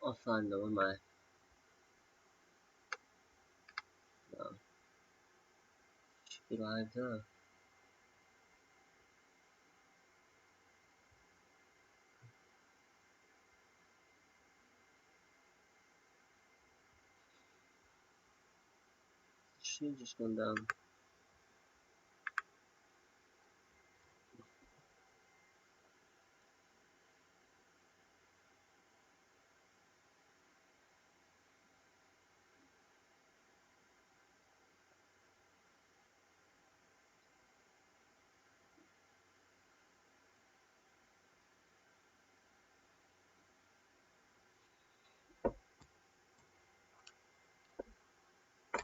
Offline though, am I? No. Should be live though. She's just gone down.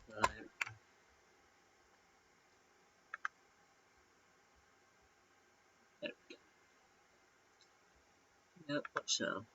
Right. There we go. Yep, watch now.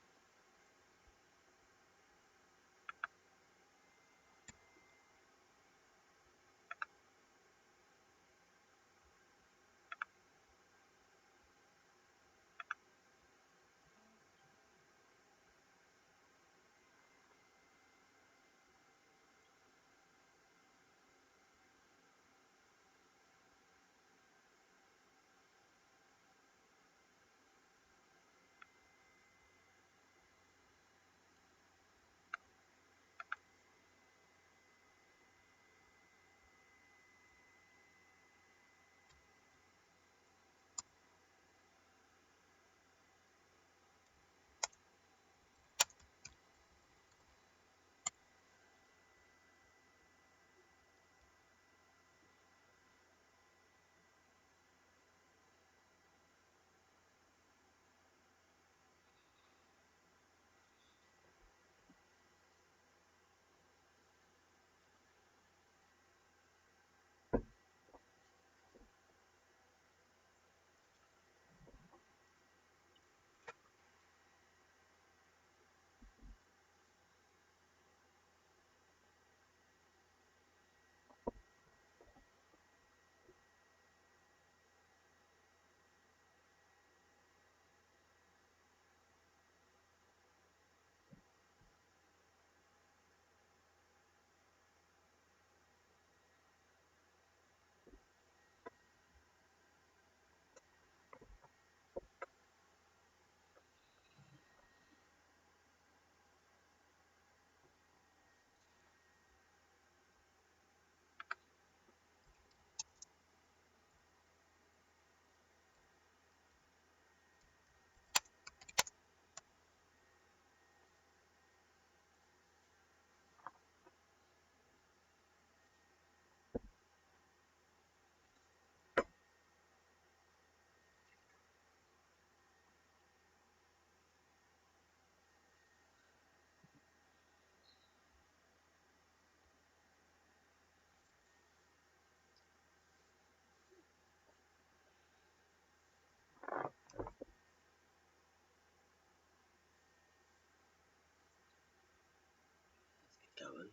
Let's get going.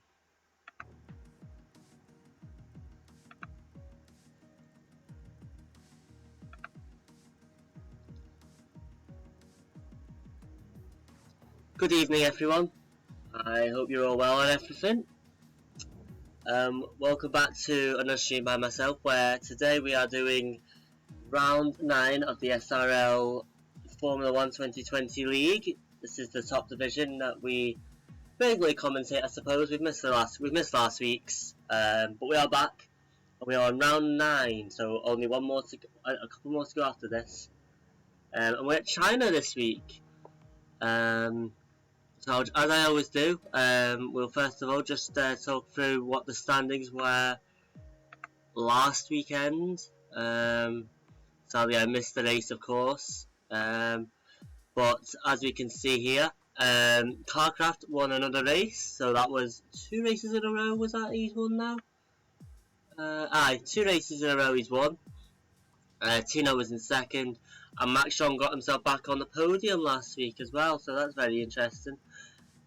Good evening, everyone. I hope you're all well and everything. Welcome back to another stream by myself, where today we are doing round 9 of the SRL Formula 1 2020 League. This is the top division that we regularly commentate, I suppose. We've missed last week's, but we are back, and we are on round 9. So only one more to go, a couple more to go after this, and we're at China this week. So as I always do, we'll first of all just talk through what the standings were last weekend. Sadly, I missed the race, of course. But as we can see here, Carcraft won another race. So that was 2 races in a row. Was that he's won now? Aye, 2 races in a row he's won. Tino was in second, and Max Sean got himself back on the podium last week as well. So that's very interesting.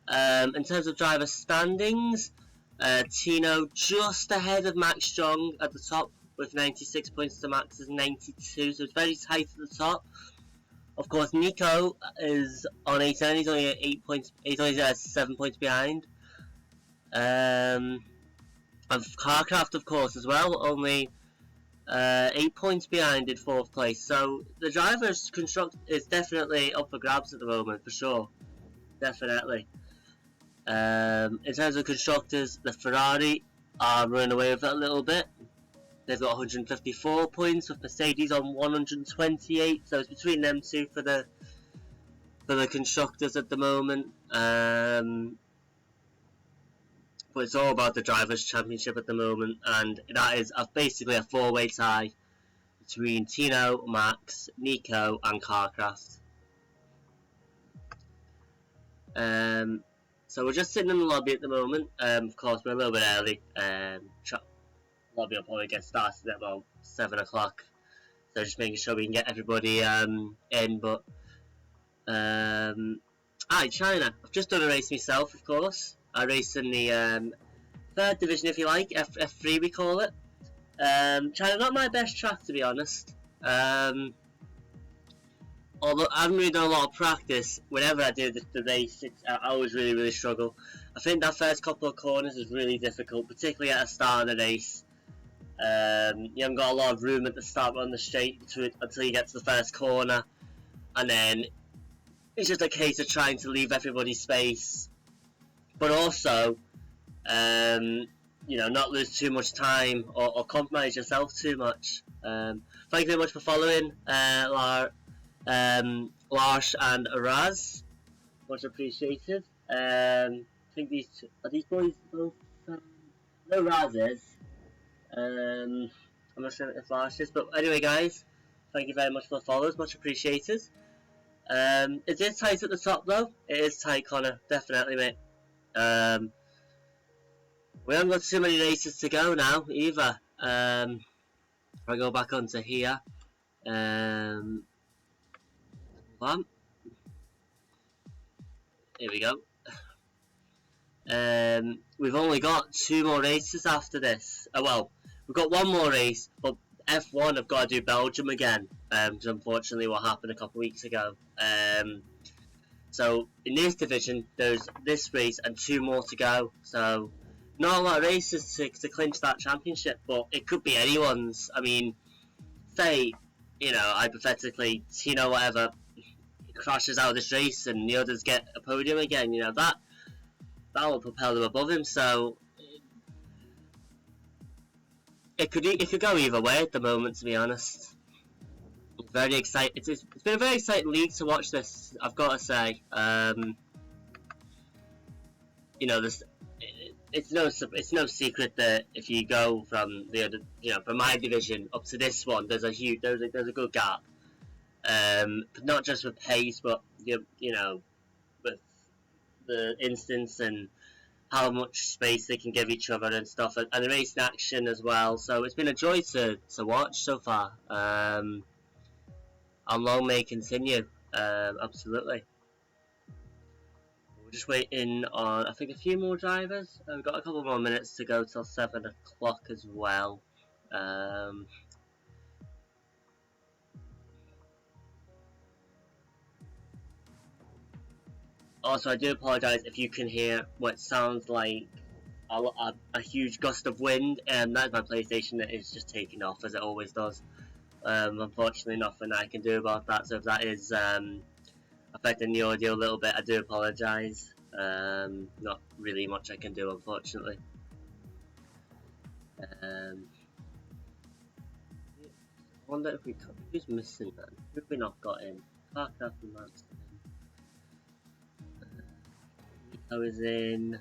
In terms of driver standings, Tino just ahead of Max Strong at the top with 96 points to Max's 92, so it's very tight at the top. Of course, Nico is on 810. He's only at 8 points. He's only 7 points behind. And Carcraft, of course, as well, only 8 points behind in 4th place. So the driver's construct is definitely up for grabs at the moment, for sure. Definitely. In terms of constructors, the Ferrari are running away with it a little bit. They've got 154 points, with Mercedes on 128. So it's between them two for the constructors at the moment. But it's all about the Drivers' Championship at the moment, and that is basically a 4-way tie between Tino, Max, Nico, and Carcraft. So we're just sitting in the lobby at the moment. Of course, we're a little bit early. Lobby will probably get started at about 7 o'clock. So just making sure we can get everybody in. But China. I've just done a race myself, of course. I race in the 3rd division, if you like, F3 we call it. China, not my best track, to be honest. Although I haven't really done a lot of practice, whenever I do the race, I always really struggle. I think that first couple of corners is really difficult, particularly at the start of the race. You haven't got a lot of room at the start on the straight until you get to the first corner, and then it's just a case of trying to leave everybody space, but also, not lose too much time or compromise yourself too much. Thank you very much for following, Lars and Raz, much appreciated. I think are these boys both? No, Raz is. I'm not sure if Lars is, but anyway, guys, thank you very much for the follows, much appreciated. It is tight at the top though. It is tight, Connor, definitely, mate. We haven't got too many races to go now either. If I go back onto here, hold on. Here we go. We've only got 2 more races after this. Well, we've got 1 more race, but F1 have got to do Belgium again, because unfortunately what happened a couple of weeks ago. So in this division, there's this race and 2 more to go. So not a lot of races to clinch that championship, but it could be anyone's. I mean, say, hypothetically, Tino, whatever, crashes out of this race and the others get a podium again, that will propel them above him. So it could go either way at the moment, to be honest. It's very exciting. It's been a very exciting league to watch this, I've got to say. It's no secret that if you go from the other, from my division up to this one, there's a good gap. But not just with pace, but with the instance and how much space they can give each other and stuff, and the racing action as well. So it's been a joy to watch so far. And long may it continue. Absolutely. We're just waiting on, I think, a few more drivers. We've got a couple more minutes to go till 7 o'clock as well. Also, I do apologise if you can hear what sounds like a huge gust of wind, and that's my PlayStation that is just taking off as it always does. Unfortunately, nothing I can do about that. So if that is affecting the audio a little bit, I do apologise. Not really much I can do, unfortunately. I wonder if who's missing then? Who have we not got in? Carcraft and Manson. Nico is in.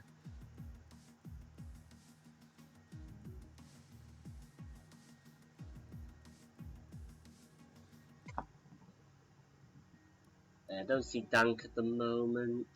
I don't see Dank at the moment.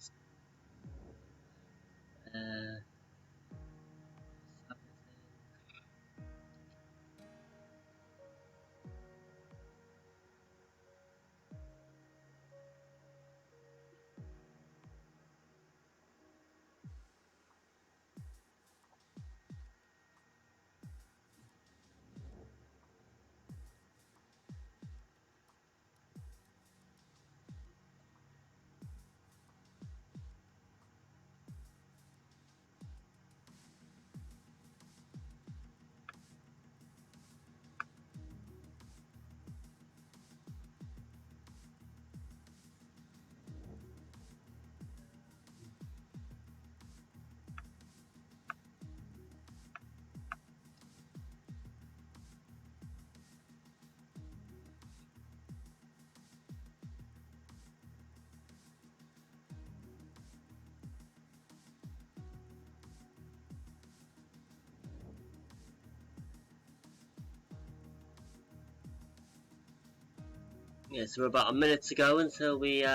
Yeah, so we're about a minute to go until we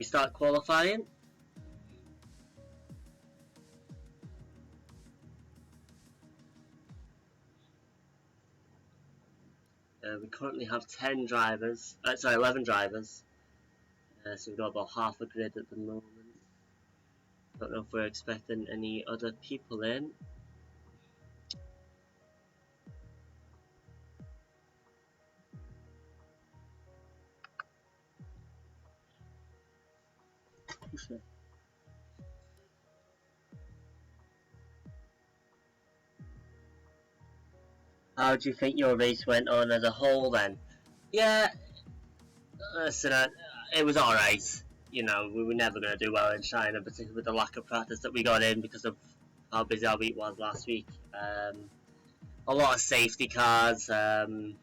start qualifying. We currently have 10 drivers, sorry, 11 drivers. So we've got about half a grid at the moment. Don't know if we're expecting any other people in. How do you think your race went on as a whole then? Yeah, listen, it was alright. You know, we were never going to do well in China, particularly with the lack of practice that we got in because of how busy our week was last week. A lot of safety cars and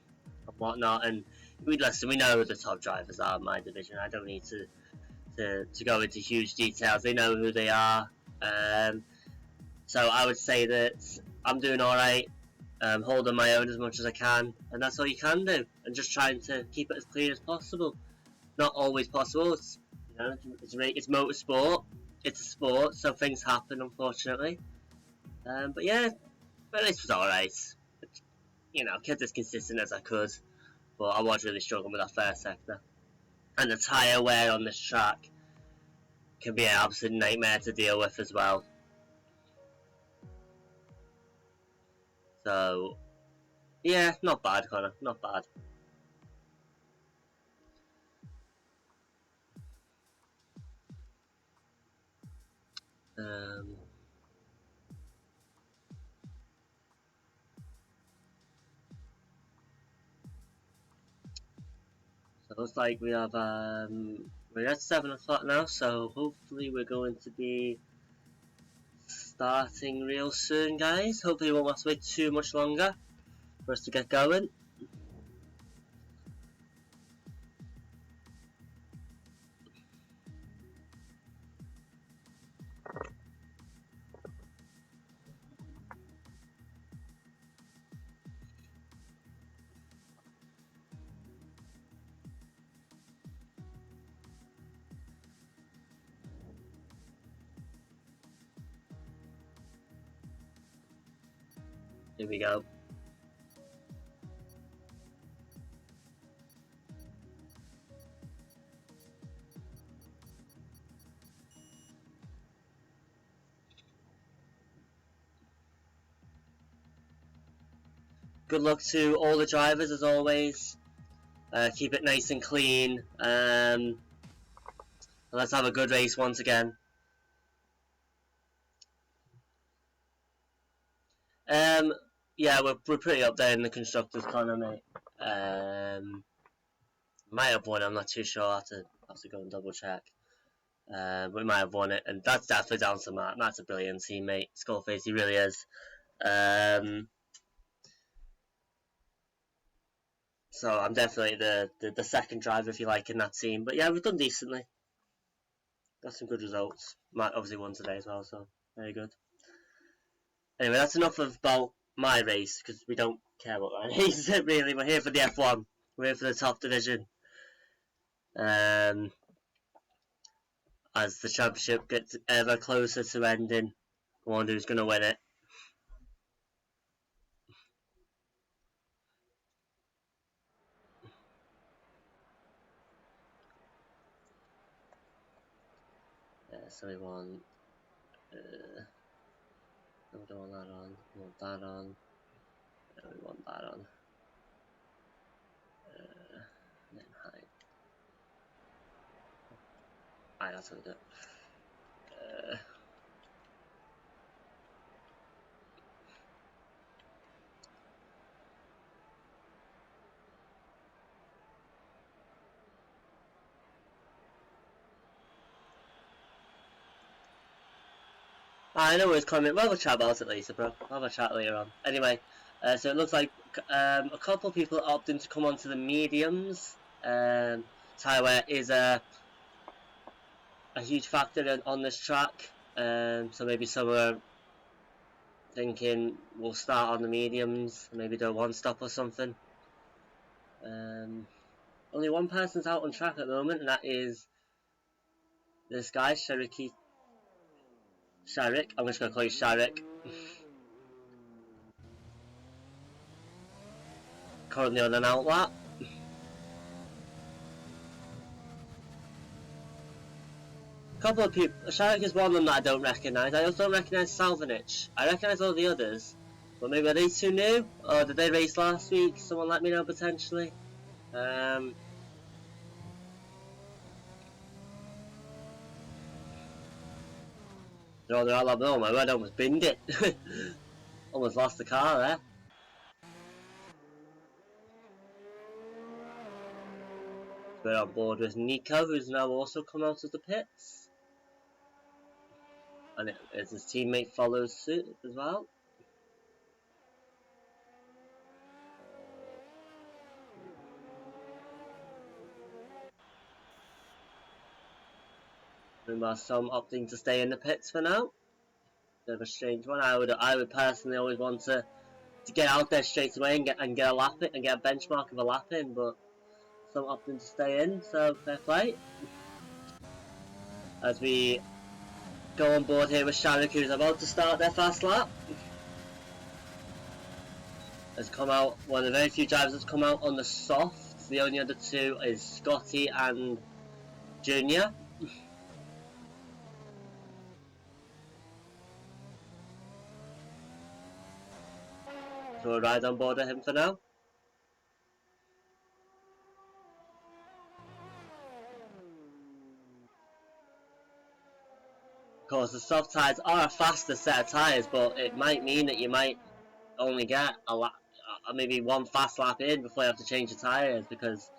whatnot, and we know who the top drivers are in my division. I don't need to go into huge details. They know who they are. So I would say that I'm doing alright, holding my own as much as I can, and that's all you can do, and just trying to keep it as clean as possible. Not always possible. It's, you know, it's motorsport. It's a sport, so things happen, unfortunately. But yeah, but this was alright. You know, kept as consistent as I could, but I was really struggling with that first sector. And the tyre wear on this track can be an absolute nightmare to deal with as well. So, yeah, not bad, Connor, not bad. Um, so it looks like we're at 7 o'clock now, so hopefully we're going to be starting real soon, guys. Hopefully we won't have to wait too much longer for us to get going. Here we go. Good luck to all the drivers as always. Keep it nice and clean. Let's have a good race once again. Um, yeah, we're pretty up there in the constructors corner, mate. Might have won. I'm not too sure. I have to go and double check. We might have won it, and that's definitely down to Matt. Matt's a brilliant teammate. Skullface, he really is. So I'm definitely the second driver, if you like, in that team. But yeah, we've done decently. Got some good results. Matt obviously won today as well, so very good. Anyway, that's enough about my race, because we don't care about my race, really. We're here for the F1. We're here for the top division. As the championship gets ever closer to ending, I wonder who's going to win it. So we want, we don't want that on, we want that on, we want that on. Then height. Alright, that's what we do. I know it's coming. We'll have a chat about it later, bro. We'll have a chat later on. Anyway, so it looks like a couple of people opting to come onto the mediums. Tyre is a huge factor on this track. So maybe some are thinking we'll start on the mediums, maybe do a one stop or something. Only one person's out on track at the moment, and that is this guy, Sharik. I'm just going to call you Sharik. Currently on an outlet. Couple of people. Sharik is one of them that I don't recognise. I also don't recognise Salvanich. I recognise all the others. But maybe are they too new? Or did they race last week? Someone let me know potentially. No, they're all up. Oh my word, I almost binned it. Almost lost the car there. We're on board with Nico, who's now also come out of the pits. And as his teammate follows suit as well. Meanwhile, some opting to stay in the pits for now. Bit of a strange one. I would personally always want to get out there straight away and get a lap in and get a benchmark of a lap in, but some opting to stay in, so fair play. As we go on board here with Sharik, who's about to start their fast lap. Has come out, one of the very few drivers that's come out on the softs. The only other two is Scotty and Junior. So we'll ride on board with him for now. Of course, the soft tyres are a faster set of tyres, but it might mean that you might only get maybe one fast lap in before you have to change the tyres, because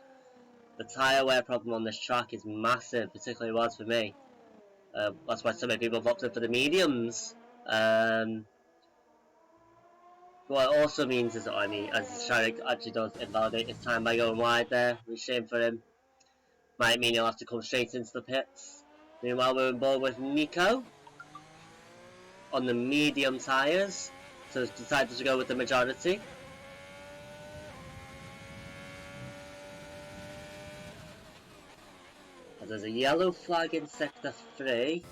the tyre wear problem on this track is massive, particularly was for me. That's why so many people have opted for the mediums. What it also means is, as Sharik actually does invalidate his time by going wide there, which shame for him. Might mean he'll have to come straight into the pits. Meanwhile, we're on board with Nico on the medium tyres, so he's decided to go with the majority. As there's a yellow flag in sector 3.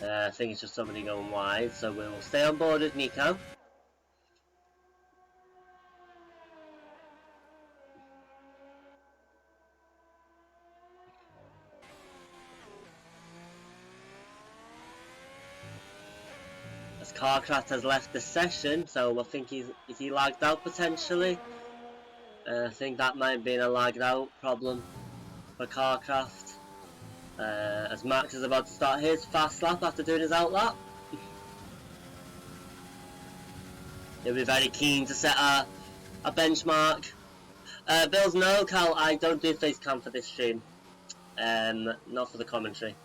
I think it's just somebody going wide, so we will stay on board with Nico. As Carcraft has left the session, so we'll think is he lagged out potentially? I think that might have been a lagged out problem for Carcraft. As Max is about to start his fast lap after doing his out lap. He'll be very keen to set a benchmark. Bills, no, Cal, I don't do face cam for this stream. Not for the commentary.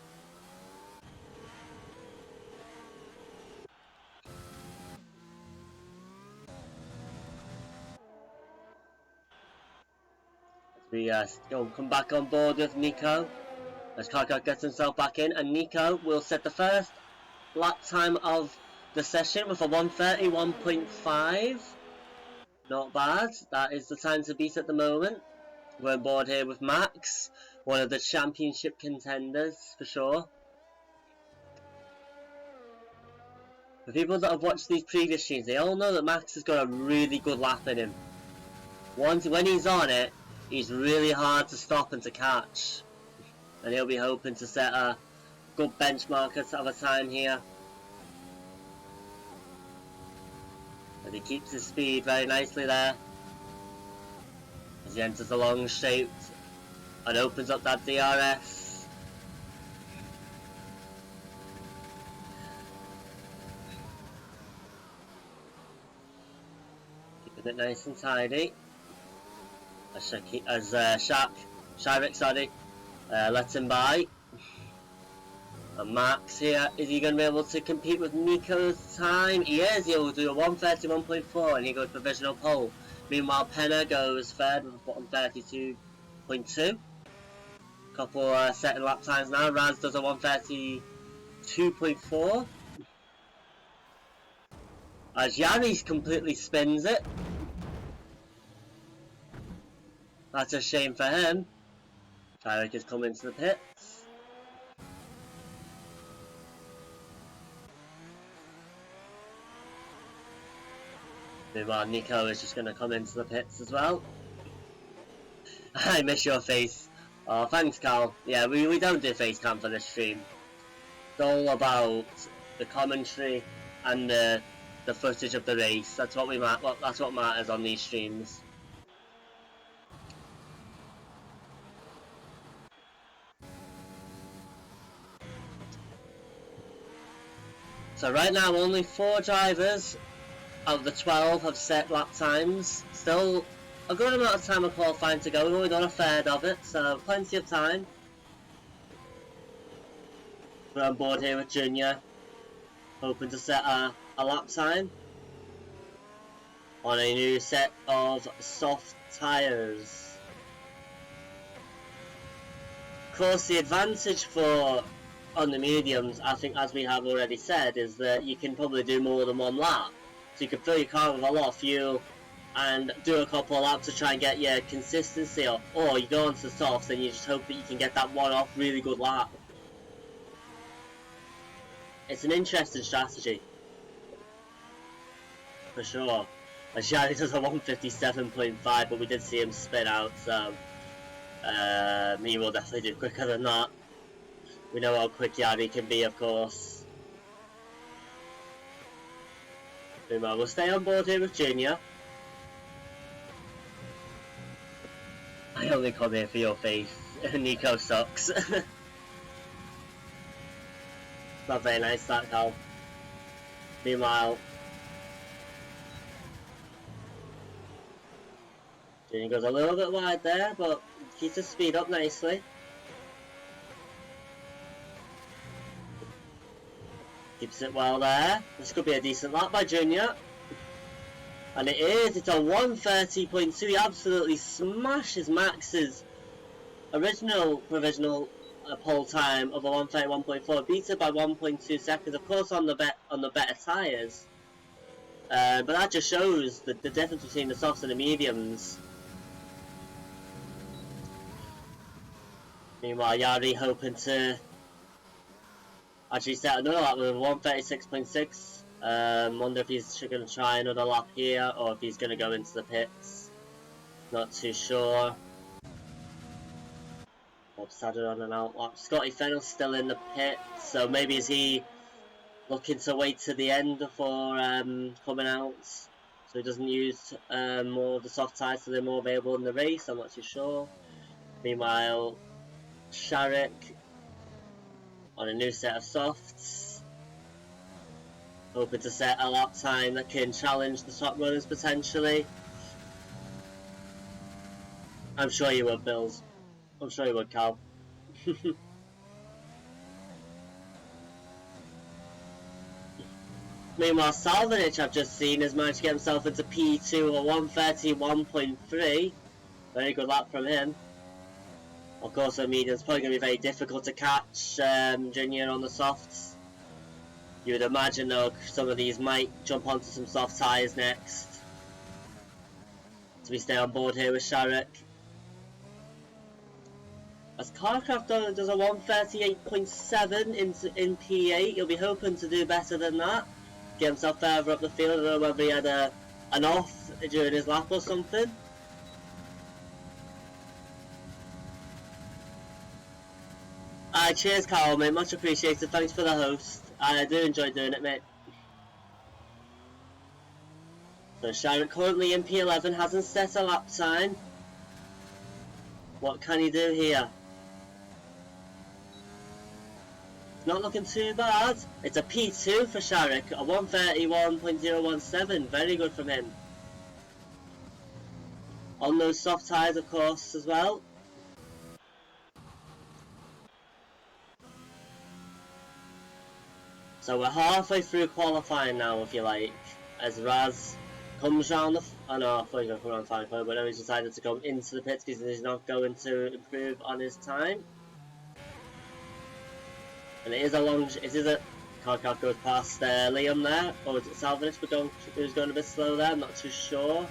We come back on board with Nico as Karka gets himself back in, and Nico will set the first lap time of the session with a 1:31.5. Not bad. That is the time to beat at the moment. We're on board here with Max, one of the championship contenders for sure. For people that have watched these previous streams, they all know that Max has got a really good lap in him. When he's on it, he's really hard to stop and to catch. And he'll be hoping to set a good benchmark of a time here. And he keeps his speed very nicely there. As he enters the long straight and opens up that DRS. Keeping it nice and tidy. As Sharik lets him by. And Max here, is he going to be able to compete with Nico's time? He is, he will do a 1:31.4 and he goes provisional pole. Meanwhile, Penna goes third with a 1:32.2. Couple setting lap times now. Raz does a 1:32.4. As Yanni completely spins it. That's a shame for him. Tarek is coming to the pits. Meanwhile, Nico is just going to come into the pits as well. I miss your face. Oh, thanks, Carl. Yeah, we don't do face cam for this stream. It's all about the commentary and the footage of the race. That's what that's what matters on these streams. So right now, only 4 drivers out of the 12 have set lap times. Still a good amount of time of qualifying to go. We've only done a third of it, so plenty of time. We're on board here with Junior, hoping to set a lap time on a new set of soft tyres. Of course, the advantage on the mediums, I think, as we have already said, is that you can probably do more than 1 lap. So you can fill your car with a lot of fuel and do a couple of laps to try and get your consistency up. Or you go onto the softs and you just hope that you can get that one-off really good lap. It's an interesting strategy. For sure. And Shani does a 157.5, but we did see him spin out, so he will definitely do quicker than that. We know how quick Yari can be, of course. Meanwhile, we'll stay on board here with Junior. I only come here for your face. Nico sucks. Not very nice, that, Cal. Meanwhile, Junior goes a little bit wide there, but keeps his speed up nicely. Keeps it well there. This could be a decent lap by Junior. And it is. It's a 130.2. He absolutely smashes Max's original provisional pole time of a 131.4. Beats it by 1.2 seconds. Of course, on the better tyres. But that just shows the difference between the softs and the mediums. Meanwhile, Yari hoping to actually set another lap with 136.6. Wonder if he's going to try another lap here or if he's going to go into the pits. Not too sure. Started on an out lap. Scotty Fennell's still in the pit, so maybe is he looking to wait to the end before coming out, so he doesn't use more of the soft tyres so they're more available in the race. I'm not too sure. Meanwhile, Sharek on a new set of softs, hoping to set a lap time that can challenge the top runners potentially. I'm sure you would, Bills. I'm sure you would, Cal. Meanwhile, Salvanich, I've just seen, has managed to get himself into P2 or 131.3. Very good lap from him. Of course, the medium's probably going to be very difficult to catch Junior on the softs. You would imagine, though, some of these might jump onto some soft tyres next. So we stay on board here with Sharek. As Carcraft does a 138.7 in P8, he'll be hoping to do better than that. Get himself further up the field. I don't know whether he had an off during his lap or something. Cheers, Carl, mate. Much appreciated. Thanks for the host. I do enjoy doing it, mate. So Sharek currently in P11, hasn't set a lap time. What can he do here? Not looking too bad. It's a P2 for Sharek, a 131.017. Very good from him. On those soft tyres, of course, as well. So we're halfway through qualifying now, if you like, as Raz comes round the... Oh no, I thought he was going to come around 5 but now he's decided to come into the pits because he's not going to improve on his time. And it is a long... It is a... Carcraft goes past Liam there, or is it Salvanich who's going a bit slow there? I'm not too sure.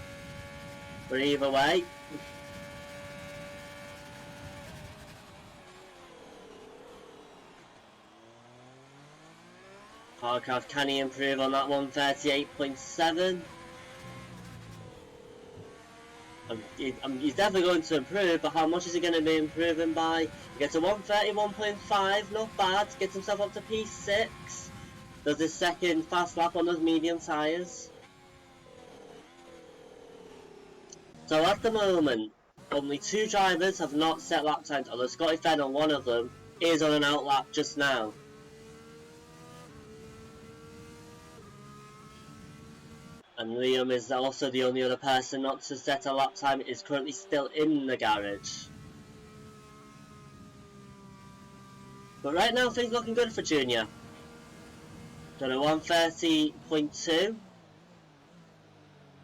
But either way, Hardcraft, can he improve on that 138.7? He's definitely going to improve, but how much is he going to be improving by? He gets a 131.5, not bad, gets himself up to P6. Does his second fast lap on those medium tyres. So at the moment, only 2 drivers have not set lap times, although Scotty Fennell, one of them, is on an outlap just now. And Liam is also the only other person not to set a lap time, is currently still in the garage. But right now things looking good for Junior. Done a 130.2.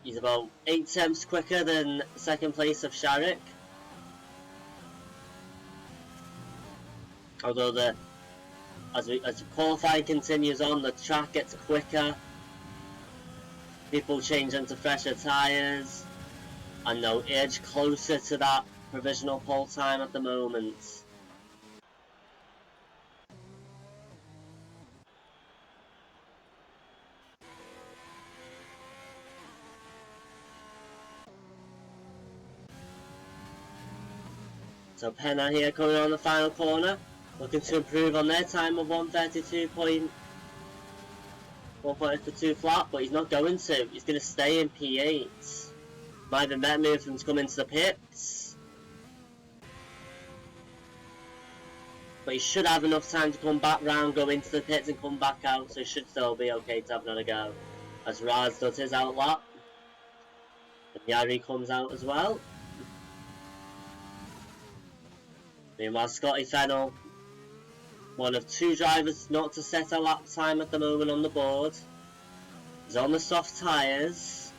He's about 8 tenths quicker than second place of Sharrock. Although as qualifying continues on, the track gets quicker. People change into fresher tyres, and they'll edge closer to that provisional pole time at the moment. So Penna here coming on the final corner, looking to improve on their time of 132 flat, but he's not going to. He's going to stay in P8. Might have been better move for him to come into the pits. But he should have enough time to come back round, go into the pits and come back out, so he should still be okay to have another go. As Raz does his outlap. And Yari comes out as well. Meanwhile, Scotty Fennell, one of 2 drivers not to set a lap time at the moment on the board. He's on the soft tyres.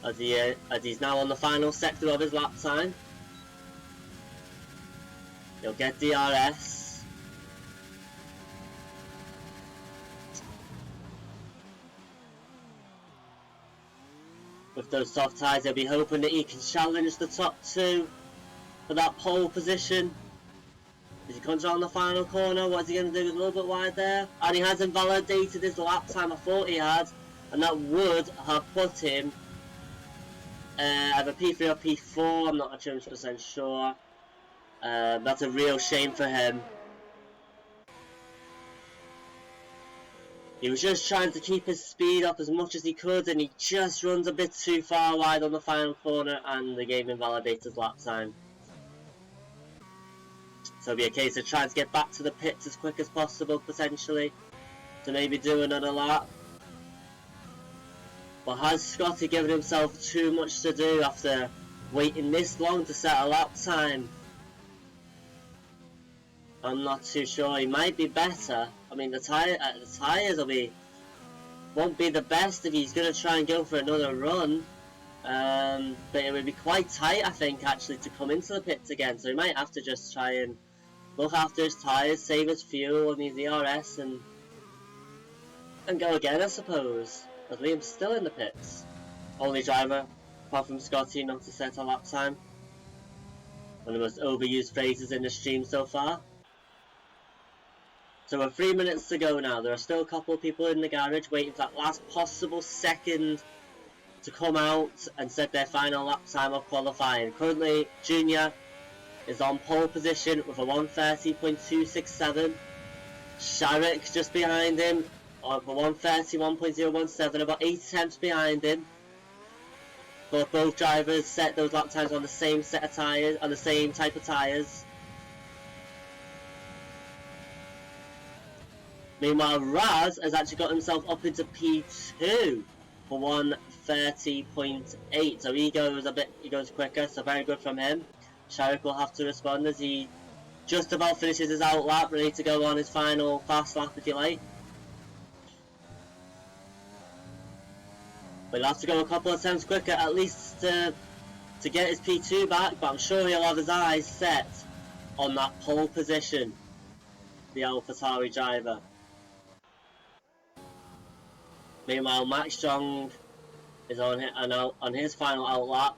As he's now on the final sector of his lap time. He'll get DRS. With those soft tyres, he'll be hoping that he can challenge the top 2 for that pole position. As he comes around the final corner, what's he going to do? He's a little bit wide there. And he has invalidated his lap time, I thought he had. And that would have put him either P3 or P4, I'm not 100% sure. That's a real shame for him. He was just trying to keep his speed up as much as he could, and he just runs a bit too far wide on the final corner, and the game invalidates his lap time. So it'll be a case of trying to get back to the pits as quick as possible, potentially, to maybe do another lap. But has Scotty given himself too much to do after waiting this long to set a lap time? I'm not too sure. He might be better. I mean, the tyres won't be the best if he's going to try and go for another run. But it would be quite tight, I think, actually, to come into the pits again. So he might have to just try and look after his tyres, save his fuel on his ERS, and go again, I suppose. But Liam's still in the pits. Only driver, apart from Scotty, not to set a lap time. One of the most overused phrases in the stream so far. So we're 3 minutes to go now. There are still a couple of people in the garage waiting for that last possible second to come out and set their final lap time of qualifying. Currently, Junior is on pole position with a 130.267. Sharrock just behind him on a 131.017, about 8 tenths behind him. But both drivers set those lap times on the same set of tyres, on the same type of tyres. Meanwhile, Raz has actually got himself up into P2 for 130.8, so he goes quicker, so very good from him. Sharrock will have to respond as he just about finishes his out lap, ready to go on his final fast lap, if you like. But he'll have to go a couple of times quicker, at least to get his P2 back, but I'm sure he'll have his eyes set on that pole position, the AlphaTauri driver. Meanwhile, Max Strong is on his final out lap.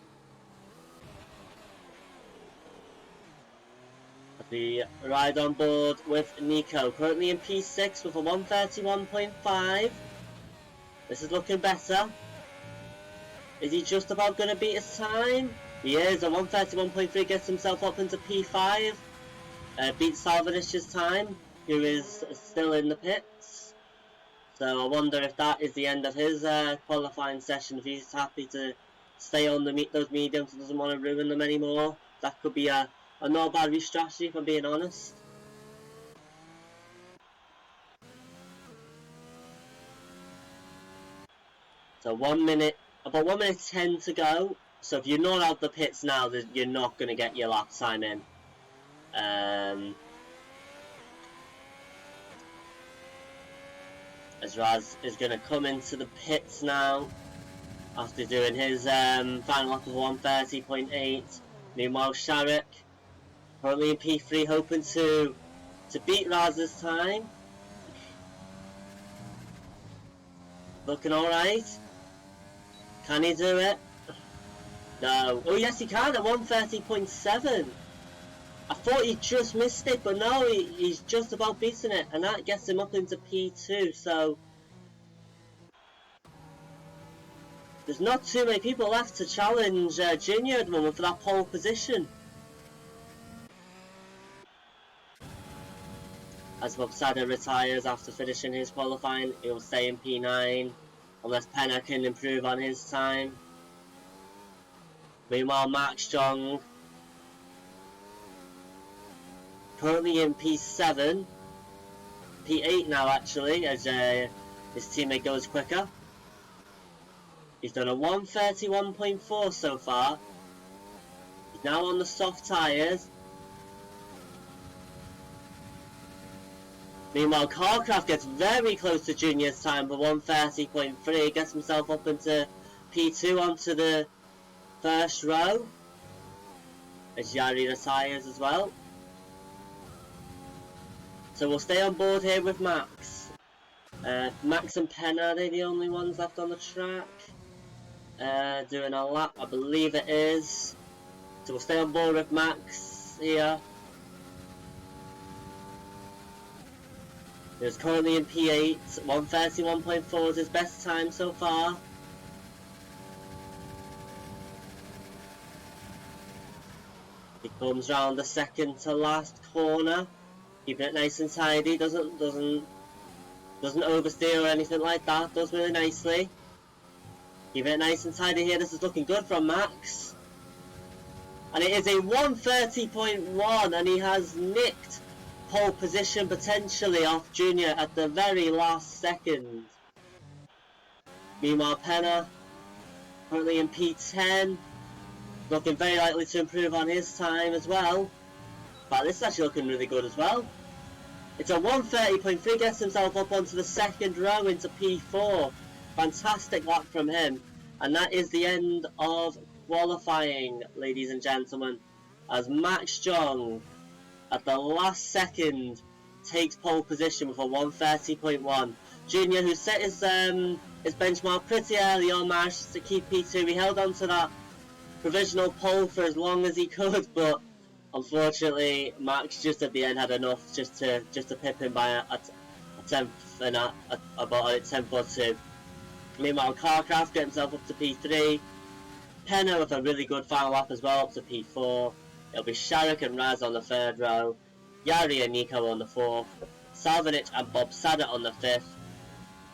We ride on board with Nico, currently in P6 with a 131.5. This is looking better. Is he just about going to beat his time? He is. A 131.3 gets himself up into P5. Beats Salvinich's time, who is still in the pits. So I wonder if that is the end of his qualifying session, if he's happy to stay on those mediums and doesn't want to ruin them anymore. That could be a not bad re-strategy, if I'm being honest. So about 1 minute 10 to go. So if you're not out of the pits now, you're not going to get your lap time in. As Raz is going to come into the pits now after doing his final lap of 130.8. Meanwhile, Sharek currently in P3, hoping to beat Raz's time. Looking alright. Can he do it? No. Oh yes, he can at 130.7. I thought he just missed it, but no, he's just about beating it, and that gets him up into P2, so there's not too many people left to challenge Junior at the moment for that pole position. As Bobsada retires after finishing his qualifying, he'll stay in P9, unless Penna can improve on his time. Meanwhile, Max Jong, currently in P7, P8 now actually, as his teammate goes quicker. He's done a 131.4 so far. He's now on the soft tyres. Meanwhile, Carcraft gets very close to Junior's time for 130.3, gets himself up into P2 onto the first row. As Yari retires as well. So we'll stay on board here with Max. Max and Penna, are they the only ones left on the track? Doing a lap, I believe it is. So we'll stay on board with Max here. He's currently in P8, 131.4 is his best time so far. He comes round the second to last corner, keeping it nice and tidy, doesn't oversteer or anything like that, does really nicely. Keeping it nice and tidy here, this is looking good from Max. And it is a 130.1, and he has nicked pole position potentially off Junior at the very last second. Meanwhile, Penna, currently in P10, looking very likely to improve on his time as well. But this is actually looking really good as well. It's a 130.3, gets himself up onto the second row into P4. Fantastic lap from him. And that is the end of qualifying, ladies and gentlemen, as Max Jong at the last second takes pole position with a 130.1. Junior, who set his benchmark pretty early on, managed to keep P2. He held on to that provisional pole for as long as he could, but unfortunately Max just at the end had enough just to pip him by a tenth and about a tenth or two. Meanwhile, Carcraft gets himself up to P3. Penna with a really good final lap as well, up to P4. It'll be Sharek and Raz on the third row, Yari and Nico on the fourth, Salvinich and Bobsada on the fifth.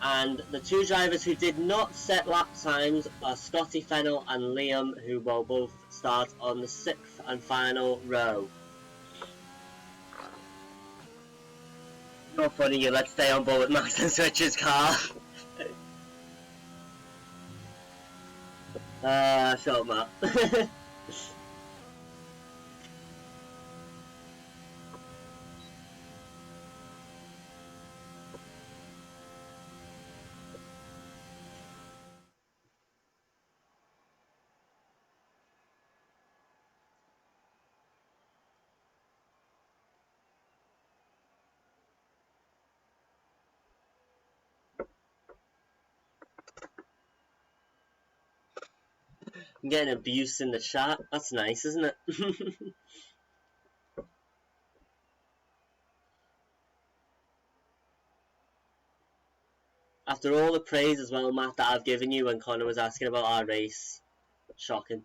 And the two drivers who did not set lap times are Scotty Fennell and Liam, who will both start on the sixth and final row. Not funny, you let's stay on board with Max and switch his car. Shut up, Matt. I'm getting abuse in the chat. That's nice, isn't it? After all the praise as well, Matt, that I've given you when Connor was asking about our race. Shocking.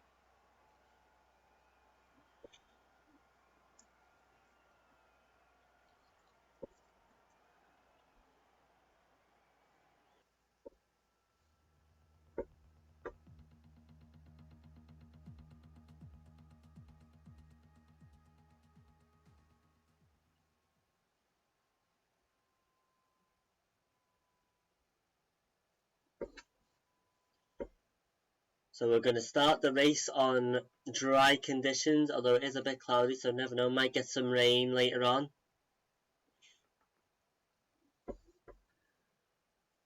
So we're going to start the race on dry conditions, although it is a bit cloudy, so never know, might get some rain later on.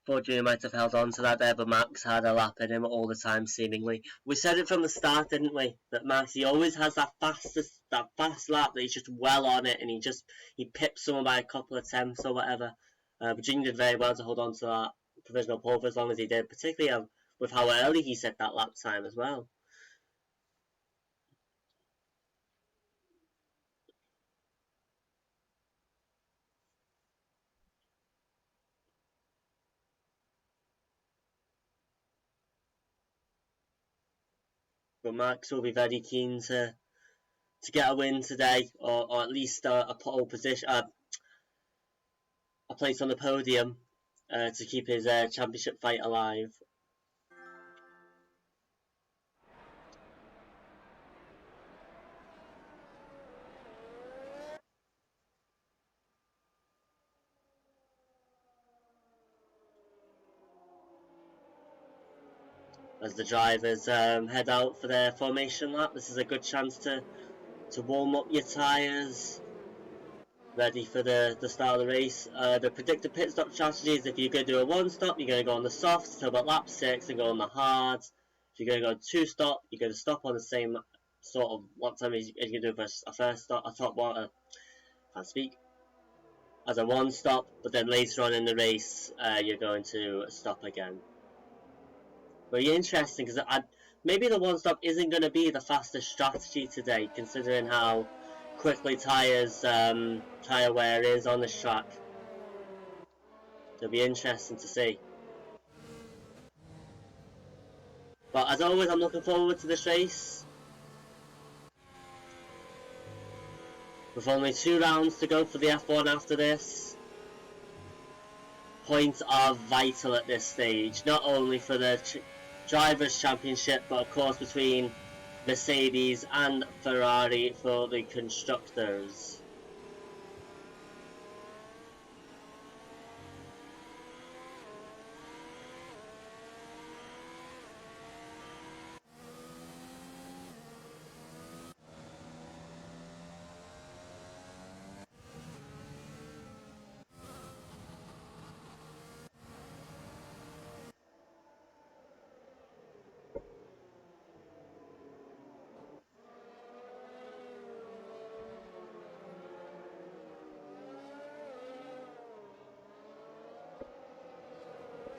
Fortunately, might have held on to that there, but Max had a lap in him all the time, seemingly. We said it from the start, didn't we? That Max, he always has that fast lap that he's just well on it, and he pips someone by a couple of tenths or whatever. But Jing did very well to hold on to that provisional pole for as long as he did, particularly with how early he set that lap time as well. But Max will be very keen to get a win today, or at least a pole position, a place on the podium to keep his championship fight alive. As the drivers head out for their formation lap, this is a good chance to warm up your tyres, ready for the start of the race. The predicted pit stop strategy is if you're going to do a one stop, you're going to go on the softs until about lap 6 and go on the hards. If you're going to go two stop, you're going to stop on the same sort of what time is you're going to do a first stop, a top one, can't speak, as a one stop, but then later on in the race you're going to stop again. Very interesting, because maybe the one stop isn't going to be the fastest strategy today, considering how quickly tyre wear is on this track. It'll be interesting to see. But as always, I'm looking forward to this race. With only 2 rounds to go for the F1 after this, points are vital at this stage, not only for the Drivers' Championship, but of course between Mercedes and Ferrari for the Constructors.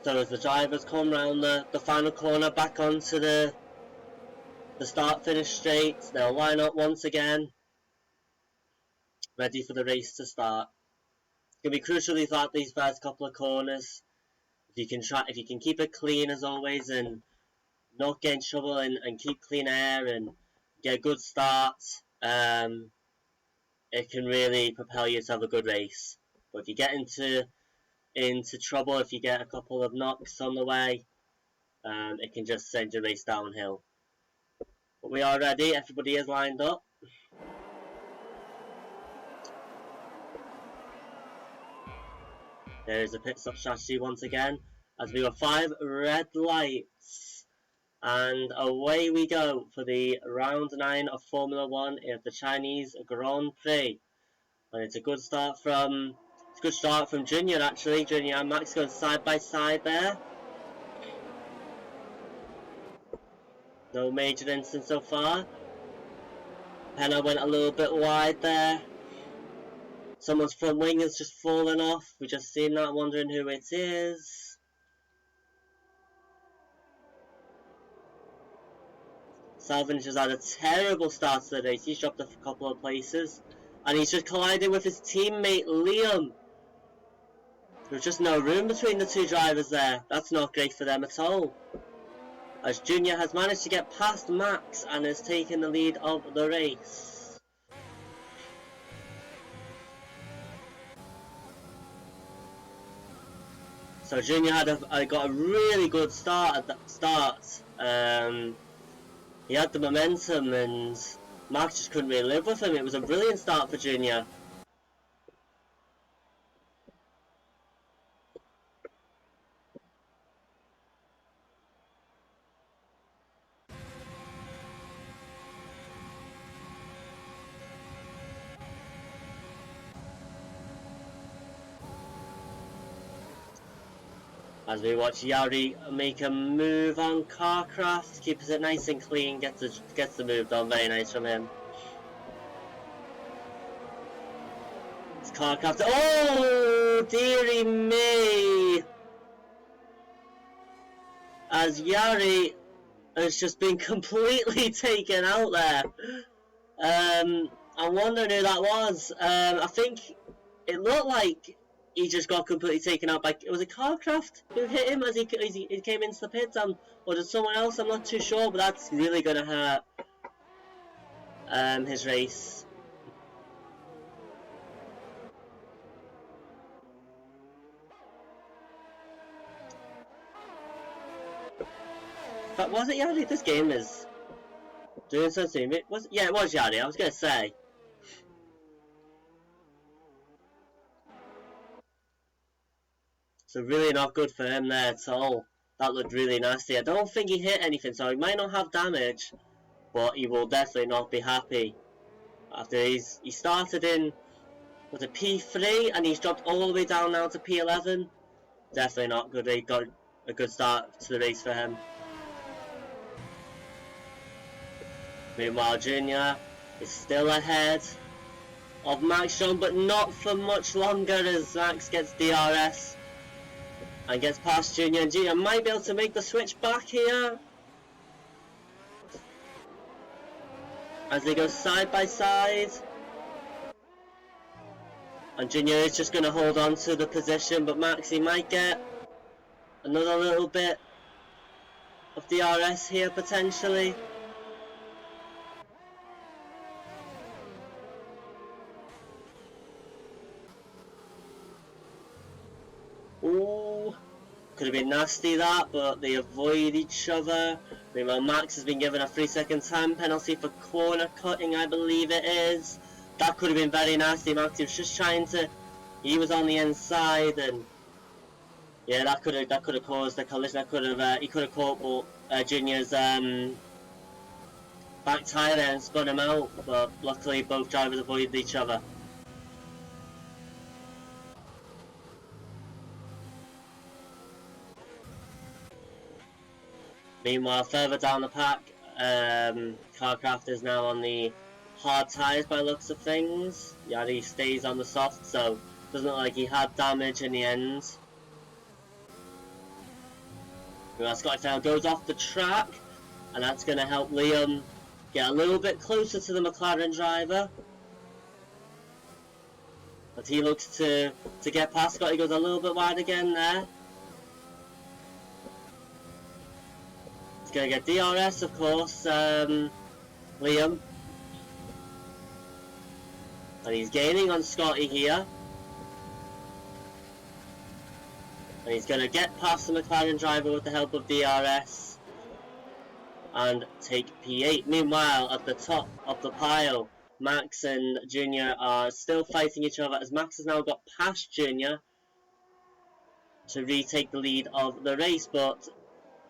So as the drivers come round the final corner back onto the start-finish straight, they'll line up once again, ready for the race to start. It's going to be crucial these first couple of corners. If you can keep it clean as always and not get in trouble and keep clean air and get a good start, it can really propel you to have a good race. But if you get into trouble, if you get a couple of knocks on the way, it can just send your race downhill. But we are ready, everybody is lined up. There is a pit stop strategy once again, as we got 5 red lights. And away we go for the round 9 of Formula 1 of the Chinese Grand Prix. And it's a good start from Junior actually. Junior and Max going side by side there. No major incidents so far. Penna went a little bit wide there. Someone's front wing has just fallen off. We just seen that, wondering who it is. Salvin has had a terrible start to the race. He's dropped a couple of places. And he's just collided with his teammate Liam. There was just no room between the two drivers there. That's not great for them at all, as Junior has managed to get past Max and has taken the lead of the race. So Junior got a really good start at that start. He had the momentum and Max just couldn't really live with him. It was a brilliant start for Junior. As we watch Yari make a move on Carcraft, keeps it nice and clean, gets the move done, very nice from him. It's Carcraft, oh dearie me! As Yari has just been completely taken out there. I'm wondering who that was. I think it looked like he just got completely taken out by... Was it Carcraft who hit him as he came into the pit? Or did someone else? I'm not too sure, but that's really going to hurt his race. But was it Yari? This game is doing something. Yeah, it was Yari. I was going to say. So really not good for him there at all. That looked really nasty. I don't think he hit anything, so he might not have damage, but he will definitely not be happy. After he started in with a P3 and he's dropped all the way down now to P11. Definitely not good. He got a good start to the race for him. Meanwhile, Junior is still ahead of Max John, but not for much longer as Max gets DRS. And gets past Junior, and Junior might be able to make the switch back here. As they go side by side. And Junior is just going to hold on to the position, but Max, he might get another little bit of DRS here potentially. Ooh, could have been nasty that, but they avoid each other. Meanwhile, Max has been given a 3-second time penalty for corner cutting, I believe it is. That could have been very nasty. Max was just trying to... He was on the inside, and yeah, that could have caused a collision. He could have caught Junior's back tyre there and spun him out, but luckily both drivers avoided each other. Meanwhile, further down the pack, Carcraft is now on the hard tyres by looks of things. Yari stays on the soft, so doesn't look like he had damage in the end. Meanwhile, Scotty Fennell goes off the track, and that's going to help Liam get a little bit closer to the McLaren driver. But he looks to get past Scotty, goes a little bit wide again there. Gonna get DRS, of course, Liam, and he's gaining on Scotty here, and he's gonna get past the McLaren driver with the help of DRS and take P8. Meanwhile, at the top of the pile, Max and Junior are still fighting each other, as Max has now got past Junior to retake the lead of the race, but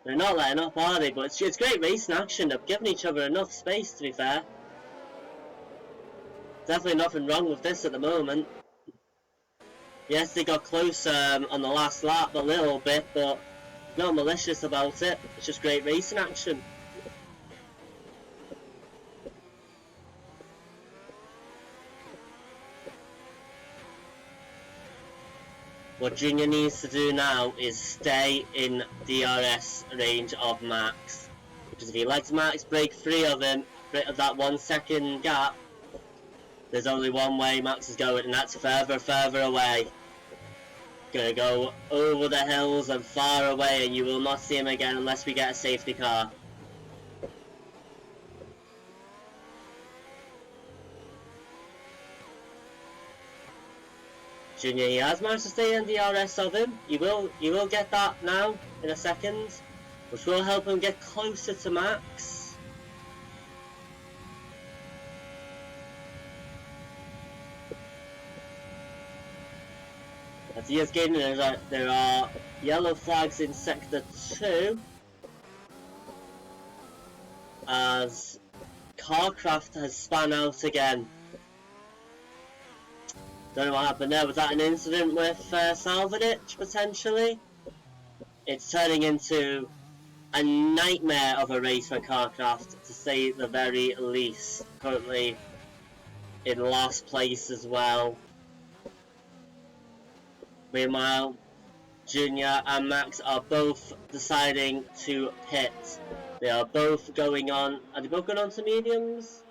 they're not letting up, are they? But it's great racing action. They've given each other enough space, to be fair. Definitely nothing wrong with this at the moment. Yes, they got close on the last lap a little bit, but not malicious about it. It's just great racing action. What Junior needs to do now is stay in DRS range of Max, because if he lets Max break free of him, that 1 second gap, there's only one way Max is going, and that's further away. gonna go over the hills and far away, and you will not see him again unless we get a safety car. Junior, he has managed to stay in the DRS of him. You will get that now in a second, which will help him get closer to Max. As he is gaining, there are yellow flags in sector 2 as Carcraft has spun out again. Don't know what happened there. Was that an incident with Salvadich, potentially? It's turning into a nightmare of a race for Carcraft, to say the very least. Currently in last place as well. Meanwhile, Junior and Max are both deciding to pit. They are both going on. Are they both going on to mediums?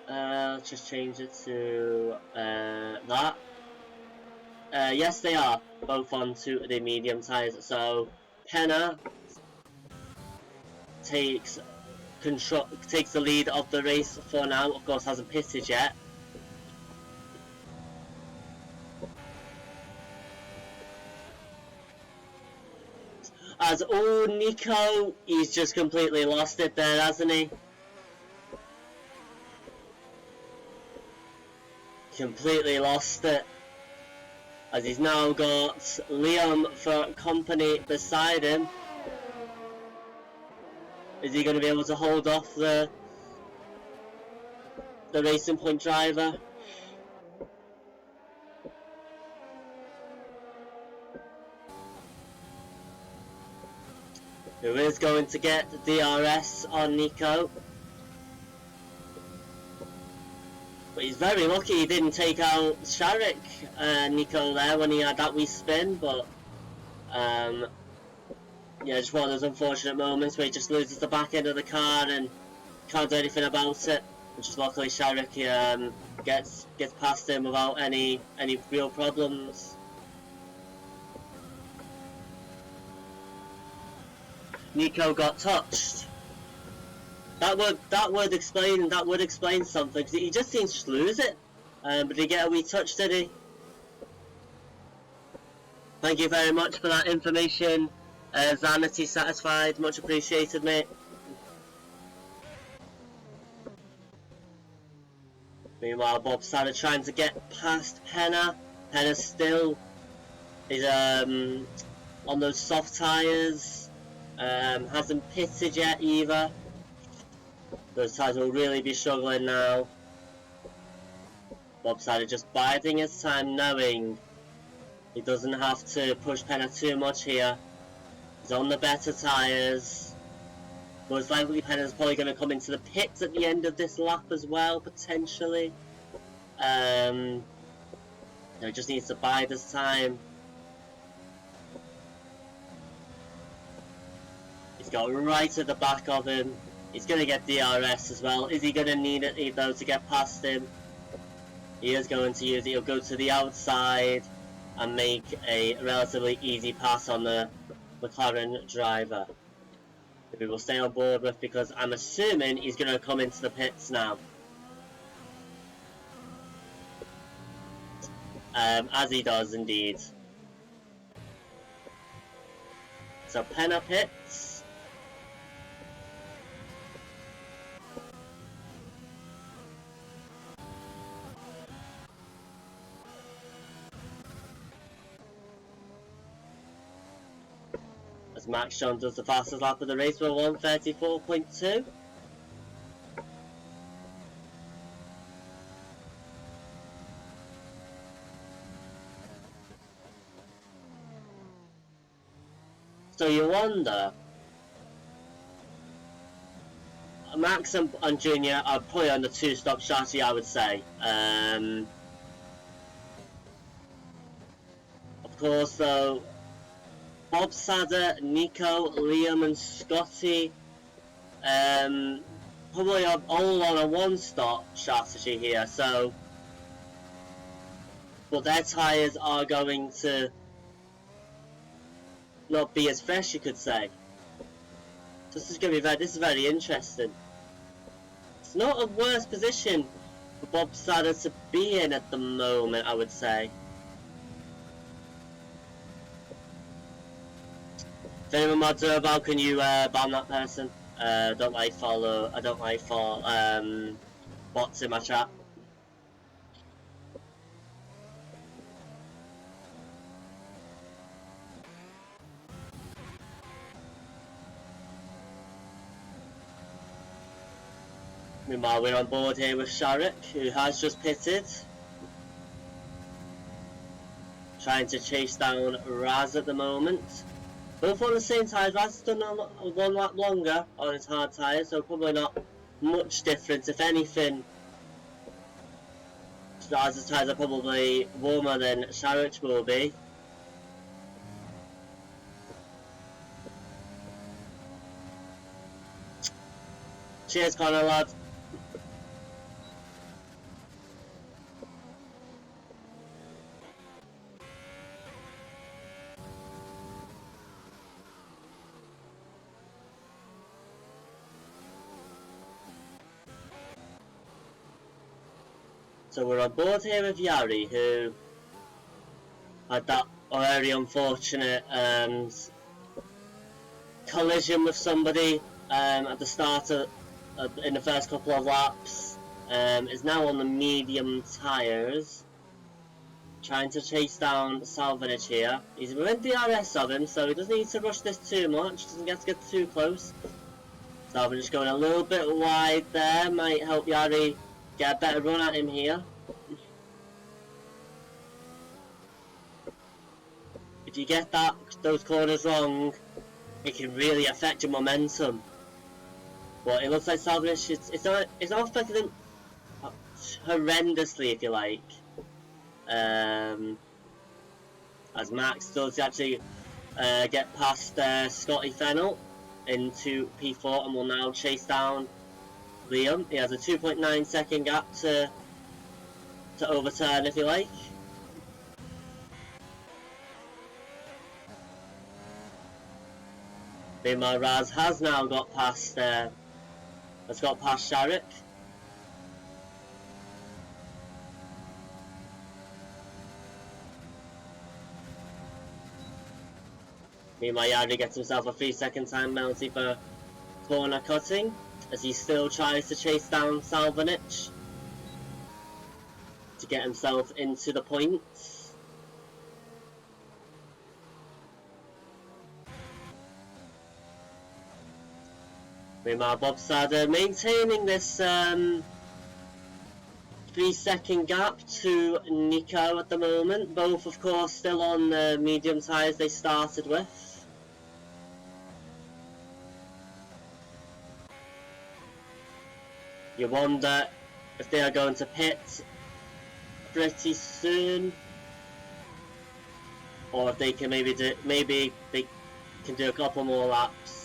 Let's just change it to that. Yes, they are both onto the medium tyres. So Penna takes the lead of the race for now. Of course, hasn't pitted yet. As Nico, he's just completely lost it there, hasn't he? Completely lost it. As he's now got Liam for company beside him. Is he going to be able to hold off the Racing Point driver? Who is going to get the DRS on Nico. But he's very lucky he didn't take out Sharik, Nico, there when he had that wee spin. But yeah, just one of those unfortunate moments where he just loses the back end of the car and can't do anything about it. And just luckily Sharik gets past him without any real problems. Nico got touched. That would explain something, because he just seems to lose it. But did he get a wee touch, did he? Thank you very much for that information. Zanity satisfied, much appreciated, mate. Meanwhile, Bob Sada trying to get past Penna. Penna still is on those soft tyres. Hasn't pitted yet either. Those tyres will really be struggling now. Bob Sada just biding his time, knowing he doesn't have to push Penna too much here. He's on the better tyres. Most likely Penna's probably going to come into the pits at the end of this lap as well, potentially. He just needs to bide his time. He's got right at the back of him. He's going to get DRS as well. Is he going to need it though to get past him? He is going to use it. He'll go to the outside and make a relatively easy pass on the McLaren driver. That we will stay on board with, because I'm assuming he's going to come into the pits now. As he does indeed. So Penna pits. As Max John does the fastest lap of the race with 1:34.2. So you wonder, Max and Junior are probably on the two-stop strategy, I would say. Of course, though, Bob Sada, Nico, Liam and Scotty probably are all on a one-stop strategy here, so but their tyres are going to not be as fresh, you could say. This is very interesting. It's not a worse position for Bob Sadder to be in at the moment, I would say. If anyone mods are about, can you ban that person? I don't like bots in my chat. Meanwhile, we're on board here with Sharrock, who has just pitted. Trying to chase down Raz at the moment. Both on the same tyres. Raz has done one lap longer on his hard tyres, so probably not much difference. If anything, Raz's tyres are probably warmer than Sharrock's will be. Cheers, Connor, lad. So we're on board here with Yari, who had that very unfortunate collision with somebody at the start of in the first couple of laps. Is now on the medium tyres, trying to chase down Salvanich here. He's within DRS of him, so he doesn't need to rush this too much, doesn't get to get too close. Salvanich going a little bit wide there, might help Yari get a better run at him here. If you get those corners wrong, it can really affect your momentum. But it looks like Salvanich, it's not affecting him horrendously, if you like. As Max does actually get past Scotty Fennell into P4 and will now chase down Liam. He has a 2.9 second gap to overturn, if you like. Meanwhile, Raz has now got past Sharrock. Meanwhile, Yari gets himself a 3-second time penalty for corner cutting, as he still tries to chase down Salvanich to get himself into the points. Meanwhile, Bob Sadder maintaining this 3-second gap to Nico at the moment. Both, of course, still on the medium tyres they started with. You wonder if they are going to pit pretty soon, or if they can maybe they can do a couple more laps.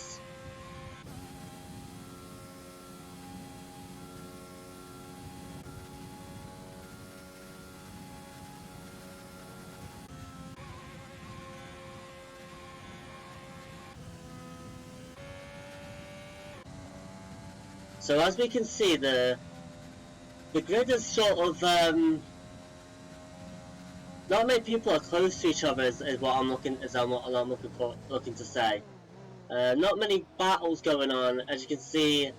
So as we can see, the grid is sort of not many people are close to each other. Is what I'm looking to say. Not many battles going on, as you can see.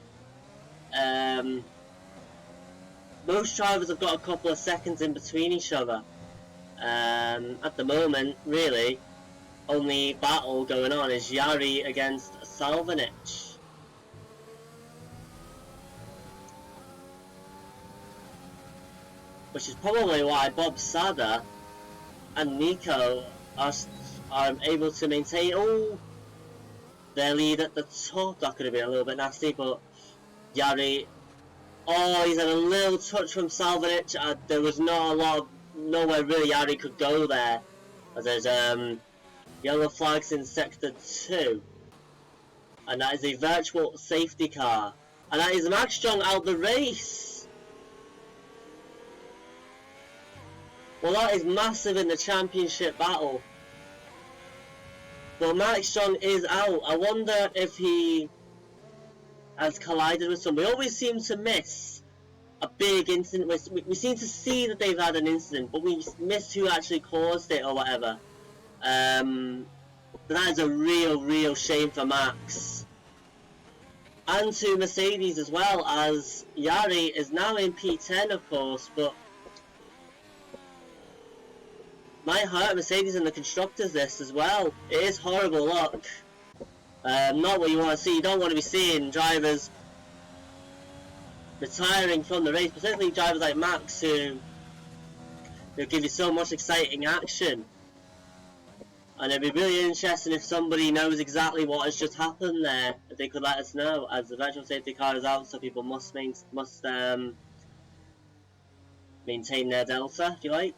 Most drivers have got a couple of seconds in between each other. At the moment, really, only battle going on is Yari against Salvanich. Which is probably why Bob Sadder and Nico are able to maintain their lead at the top. That could have been a little bit nasty, but Yari, he's had a little touch from Salvanich. There was nowhere really Yari could go there, as there's yellow flags in sector 2, and that is a virtual safety car, and that is Max Strong out the race. Well, that is massive in the championship battle. But Max Strong is out. I wonder if he has collided with someone. We always seem to miss a big incident. We seem to see that they've had an incident, but we miss who actually caused it or whatever. But that is a real shame for Max. And to Mercedes as well, as Yari is now in P10 of course, but might hurt Mercedes in the Constructors list as well. It is horrible luck. Not what you want to see. You don't want to be seeing drivers retiring from the race, particularly drivers like Max who give you so much exciting action. And it'd be really interesting if somebody knows exactly what has just happened there, if they could let us know, as the virtual safety car is out, so people must maintain their delta, if you like.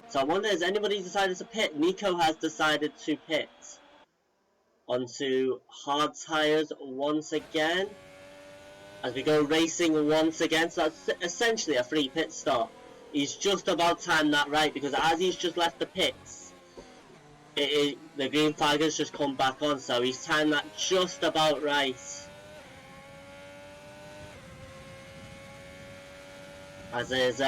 So I wonder, has anybody decided to pit? Nico has decided to pit onto hard tyres once again, as we go racing once again. So that's essentially a free pit stop. He's just about timed that right, because as he's just left the pits, the green flag has just come back on, so he's timed that just about right. As there's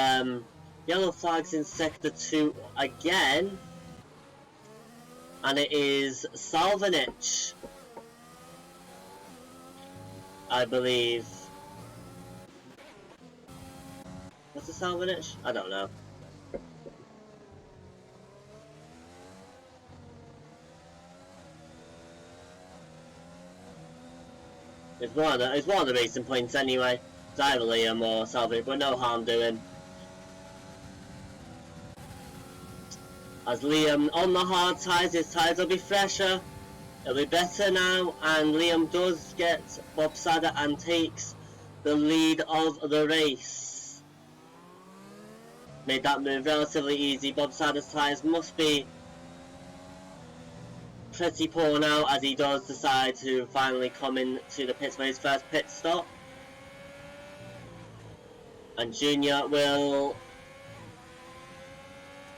yellow flags in sector 2 again, and it is Salvanich, I believe. What's the Salvanich? I don't know. It's one of the racing points anyway. It's either Liam or Salvanich, but no harm doing. As Liam on the hard tyres, his tyres will be fresher. It'll be better now, and Liam does get Bob Sada and takes the lead of the race. Made that move relatively easy. Bob Sada's tyres must be pretty poor now, as he does decide to finally come into the pits for his first pit stop. And Junior will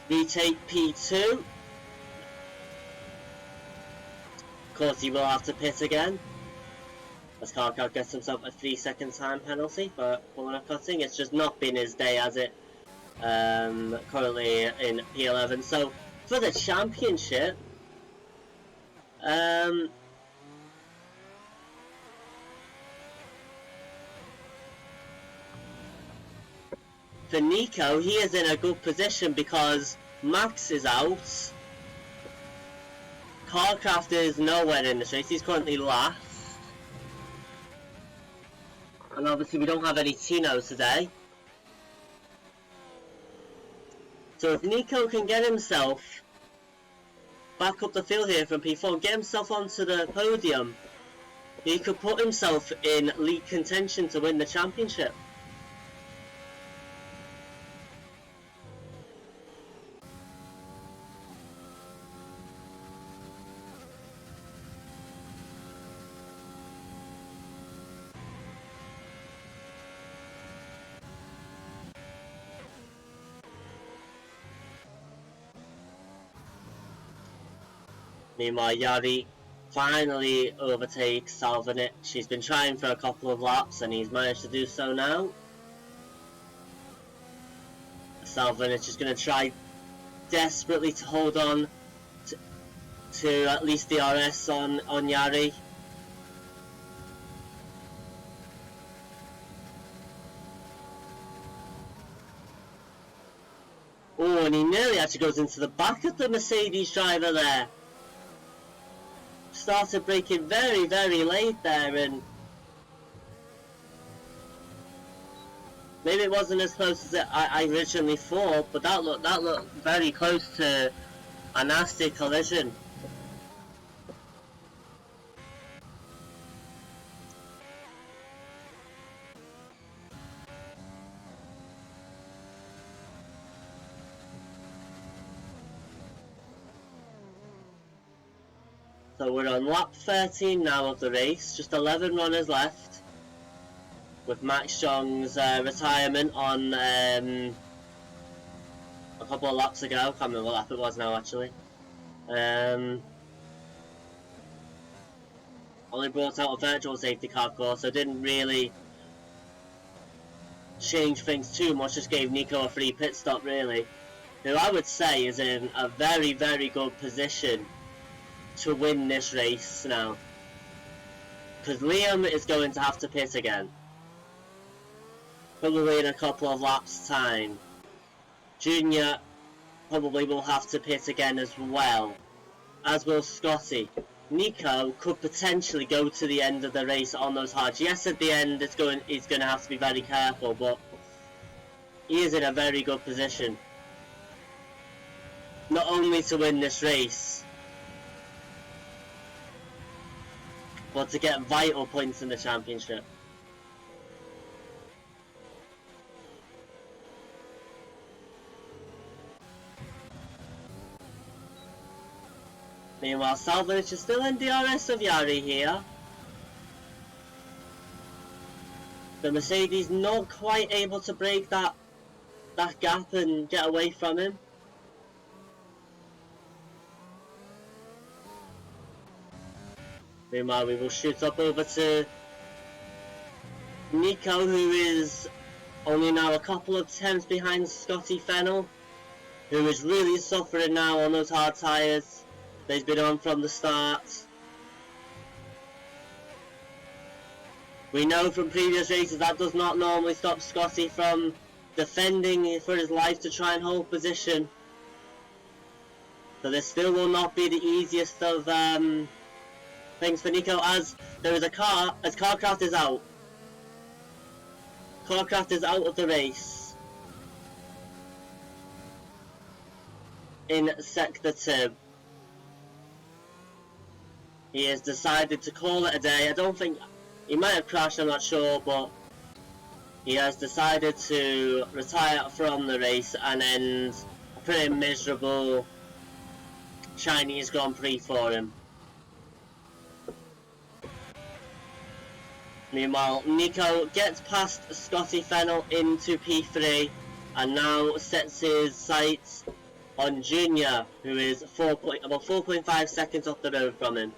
retake P2. Of course he will have to pit again, as Karkar gets himself a 3-second time penalty for corner cutting. It's just not been his day, has it? Currently in P11. So for the championship, for Nico, he is in a good position because Max is out. Carcraft is nowhere in this race. He's currently last. And obviously we don't have any Tinos today. So if Nico can get himself back up the field here from P4, get himself onto the podium, he could put himself in league contention to win the championship. Meanwhile, Yari finally overtakes Salvanich. He's been trying for a couple of laps and he's managed to do so now. Salvanich is going to try desperately to hold on to at least the RS on Yari. Oh, and he nearly actually goes into the back of the Mercedes driver there. Started braking very late there, and maybe it wasn't as close as I originally thought, but that looked very close to a nasty collision. So we're on lap 13 now of the race, just 11 runners left, with Max Strong's retirement on a couple of laps ago. Can't remember what lap it was now actually. Only brought out a virtual safety car, of course, so didn't really change things too much. Just gave Nico a free pit stop really, who I would say is in a very, very good position to win this race now, because Liam is going to have to pit again, probably in a couple of laps time. Junior probably will have to pit again as well, as will Scotty. Nico could potentially go to the end of the race on those hards. Yes, at the end he's going to have to be very careful, but he is in a very good position, not only to win this race, but to get vital points in the championship. Meanwhile, Salvage is still in DRS of Yari here. The Mercedes not quite able to break that gap and get away from him. Meanwhile, we will shoot up over to Nico, who is only now a couple of tenths behind Scotty Fennell, who is really suffering now on those hard tyres that he's been on from the start. We know from previous races that does not normally stop Scotty from defending for his life to try and hold position. So this still will not be the easiest of things for Nico, as there is a car, as Carcraft is out. Carcraft is out of the race in Sector 2. He has decided to call it a day. I don't think, he might have crashed, I'm not sure, but he has decided to retire from the race and end a pretty miserable Chinese Grand Prix for him. Meanwhile, Nico gets past Scotty Fennell into P3 and now sets his sights on Junior, who is about 4.5 seconds off the road from him.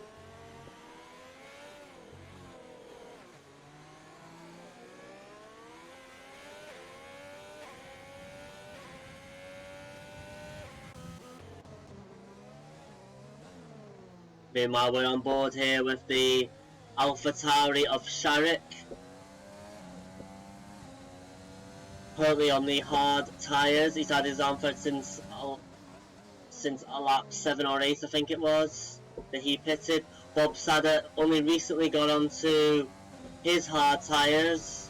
Meanwhile, we're on board here with the AlphaTauri of Sharik, currently on the hard tyres. He's had his on for since a lap 7 or 8, I think it was, that he pitted. Bob Sadder only recently got onto his hard tyres.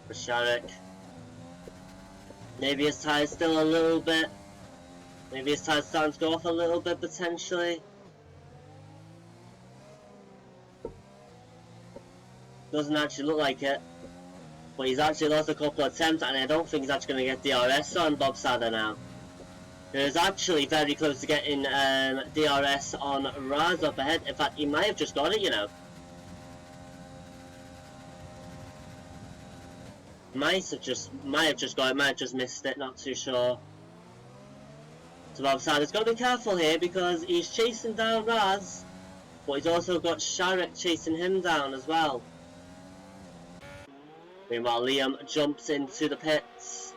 For Sharik, maybe his tyre's still a little bit, maybe his tyre's starting to go off a little bit potentially. Doesn't actually look like it, but he's actually lost a couple of attempts, and I don't think he's actually going to get DRS on Bob Sadder now. He was actually very close to getting DRS on Raz up ahead. In fact, he might have just got it, you know. Might have just got it, might have just missed it, not too sure. So Bob Sadder's got to be careful here because he's chasing down Raz, but he's also got Sharik chasing him down as well. Meanwhile, Liam jumps into the pits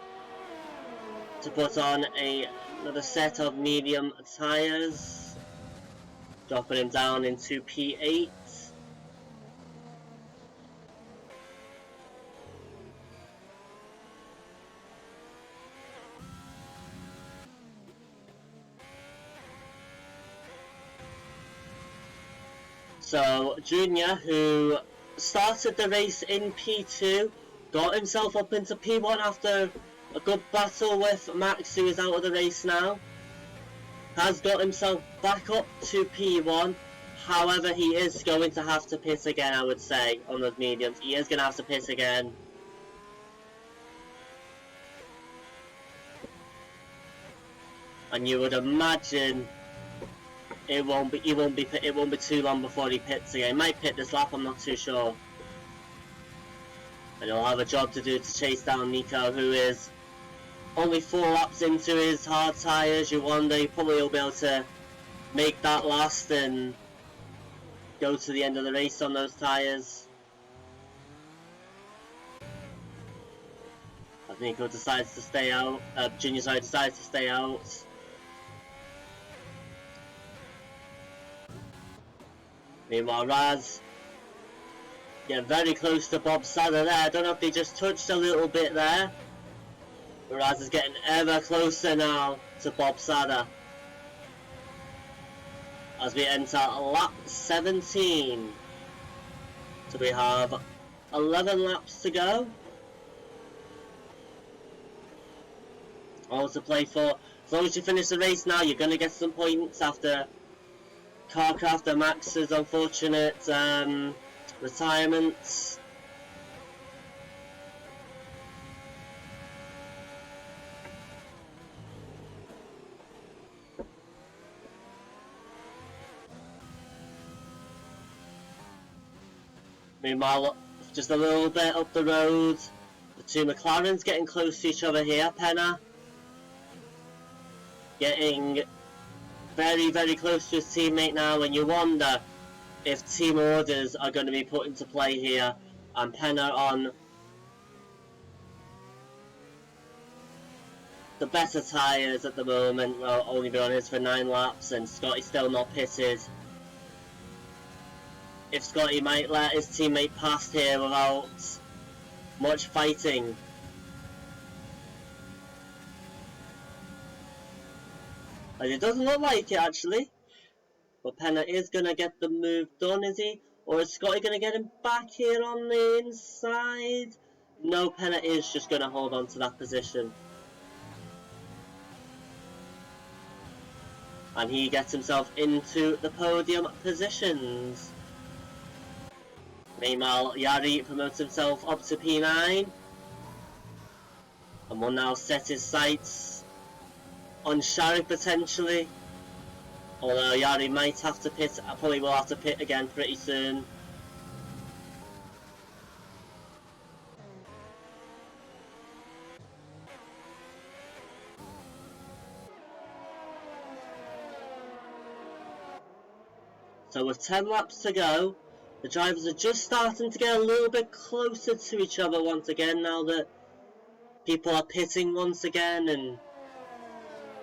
to put on another set of medium tyres, dropping him down into P8. So Junior, who started the race in P2, got himself up into P1 after a good battle with Max, who is out of the race now. Has got himself back up to P1. However, he is going to have to pit again, I would say, on those mediums. He is going to have to pit again. and you would imagine it won't be too long before he pits again. He might pit this lap, I'm not too sure. And he'll have a job to do to chase down Nico, who is only 4 laps into his hard tyres. You wonder, he probably will be able to make that last and go to the end of the race on those tyres. As Nico decides to stay out, Junior decides to stay out. Meanwhile, Raz getting very close to Bob Sadler there. I don't know if they just touched a little bit there. But Raz is getting ever closer now to Bob Sadler. As we enter lap 17. So we have 11 laps to go. All to play for. As long as you finish the race now, you're going to get some points after Carcraft and Max's unfortunate retirements. Meanwhile, just a little bit up the road, the two McLarens getting close to each other here. Penna getting very, very close to his teammate now, and you wonder if team orders are going to be put into play here. And Penna on the better tyres at the moment, will only be on his for 9 laps, and Scotty's still not pitted. If Scotty might let his teammate pass here without much fighting. Like, it doesn't look like it actually. But Penna is going to get the move done, is he? Or is Scotty going to get him back here on the inside? No, Penna is just going to hold on to that position. And he gets himself into the podium positions. Meanwhile, Yari promotes himself up to P9. And will now set his sights on Sharif potentially. Although Yari might have to pit, I probably will have to pit again pretty soon. So with 10 laps to go, the drivers are just starting to get a little bit closer to each other once again now that people are pitting once again, and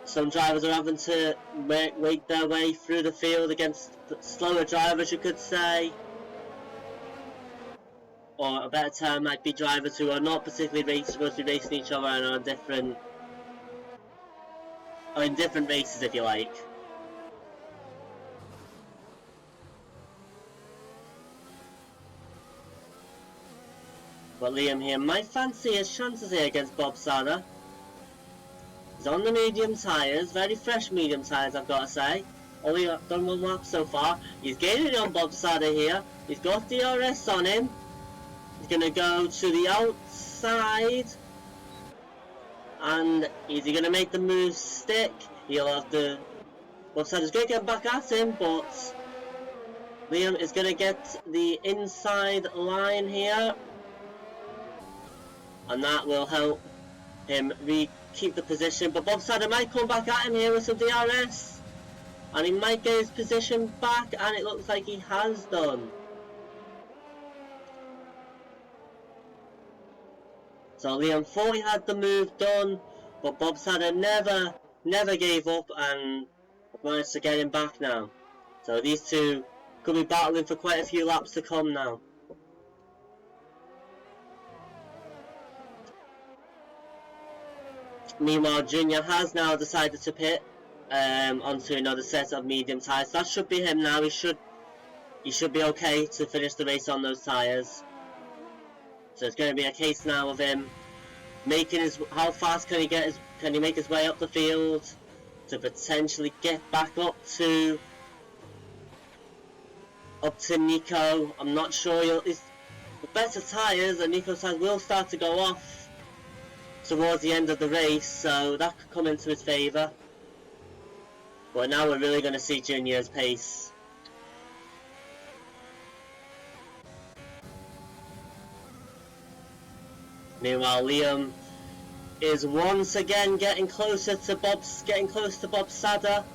some drivers are having to make their way through the field against slower drivers, you could say. Or a better term might be drivers who are not particularly supposed to be racing each other and are in different races, if you like. But Liam here might fancy his chances here against Bob Sadler. He's on the medium tyres, very fresh medium tyres I've got to say. Only done 1 lap so far. He's gaining on Bob Sadler here. He's got DRS on him. He's going to go to the outside. And is he going to make the move stick? He'll have to... Bob Sadler's going to get back at him, but Liam is going to get the inside line here. And that will help him keep the position. But Bob Sadler might come back at him here with some DRS. And he might get his position back, and it looks like he has done. So Liam thought he had the move done, but Bob Sadler never gave up and managed to get him back now. So these two could be battling for quite a few laps to come now. Meanwhile, Junior has now decided to pit onto another set of medium tyres. That should be him now. He should be okay to finish the race on those tyres. So it's going to be a case now of him making his. How fast can he make his way up the field to potentially get back up to Nico? I'm not sure. The better tyres and Nico's tyres will start to go off towards the end of the race, so that could come into his favour. But now we're really going to see Junior's pace. Meanwhile, Liam is once again getting closer to Bob Sadder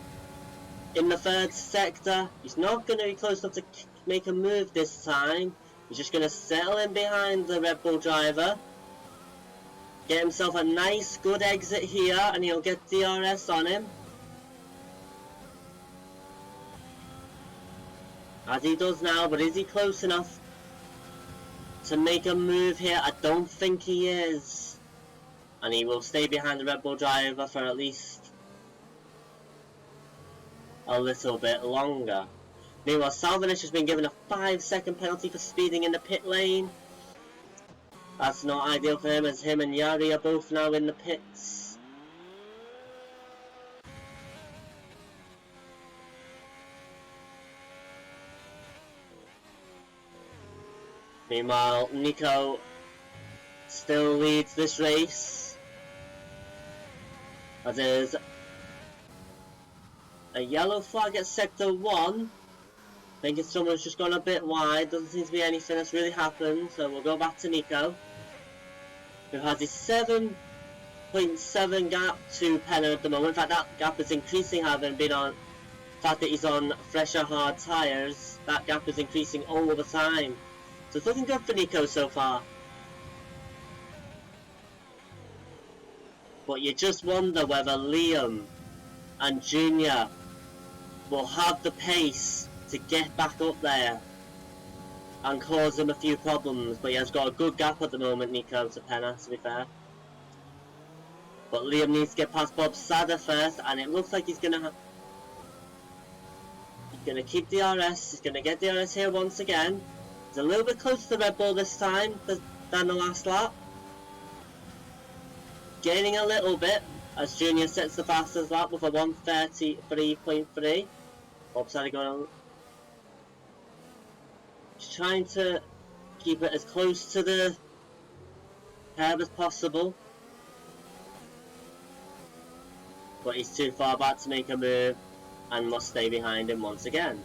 in the third sector. He's not going to be close enough to make a move this time. He's just going to settle in behind the Red Bull driver, get himself a nice good exit here, and he'll get DRS on him. As he does now, but is he close enough to make a move here? I don't think he is. And he will stay behind the Red Bull driver for at least a little bit longer. Meanwhile, Salvinish has been given a 5-second penalty for speeding in the pit lane. That's not ideal for him, as him and Yari are both now in the pits. Meanwhile, Nico still leads this race, as there's a yellow flag at sector 1. I think it's someone's just gone a bit wide. Doesn't seem to be anything that's really happened, so we'll go back to Nico, who has his 7.7 gap to Penner at the moment. In fact, that gap is increasing, having been on the fact that he's on fresher hard tyres. That gap is increasing all the time. So it's looking good for Nico so far. But you just wonder whether Liam and Junior will have the pace to get back up there and cause him a few problems. But he has got a good gap at the moment, Nico, to Penner, to be fair. But Liam needs to get past Bob Sadder first, and it looks like he's gonna keep DRS. He's gonna get DRS here once again. He's a little bit closer to the Red Bull this time than the last lap. Gaining a little bit as Junior sets the fastest lap with a 1:33.3. Bob Sadder going. He's trying to keep it as close to the curb as possible, but he's too far back to make a move and must stay behind him once again.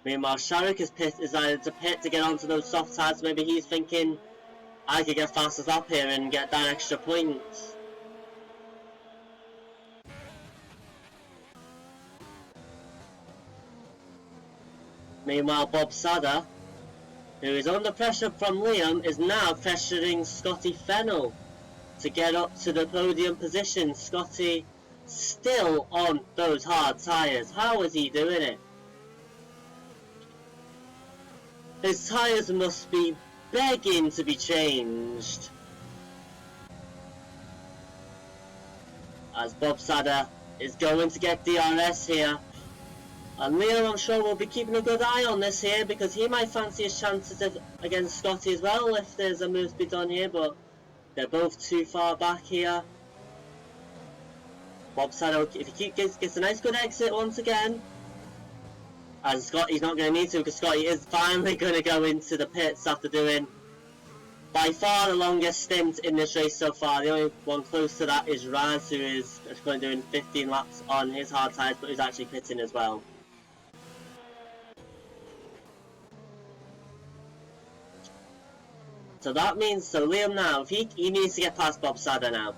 Meanwhile, Sharuk has decided to pit to get onto those soft tyres. Maybe he's thinking, I could get fastest lap here and get that extra point. Meanwhile, Bob Sadder, who is under pressure from Liam, is now pressuring Scotty Fennell to get up to the podium position. Scotty still on those hard tyres. How is he doing it? His tyres must be begging to be changed. As Bob Sadder is going to get DRS here. And Liam, I'm sure, will be keeping a good eye on this here, because he might fancy his chances against Scotty as well if there's a move to be done here, but they're both too far back here. Bob Sadder, if he gets a nice good exit once again, and Scotty's not going to need to, because Scotty is finally going to go into the pits after doing by far the longest stint in this race so far. The only one close to that is Raz, who is going to doing 15 laps on his hard tyres, but who's actually pitting as well. So that means, Liam now, if he needs to get past Bob Sadder now.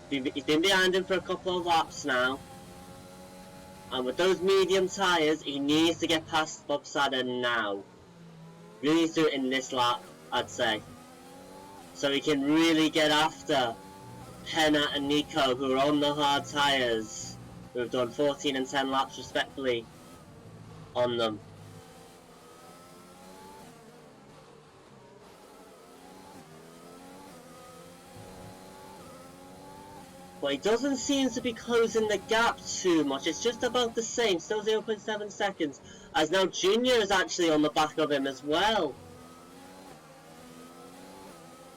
He's been behind him for a couple of laps now. And with those medium tyres, he needs to get past Bob Sadder now. Really needs to do it in this lap, I'd say. So he can really get after Penner and Nico, who are on the hard tyres, who have done 14 and 10 laps respectively on them. But he doesn't seem to be closing the gap too much. It's just about the same, still 0.7 seconds. As now Junior is actually on the back of him as well.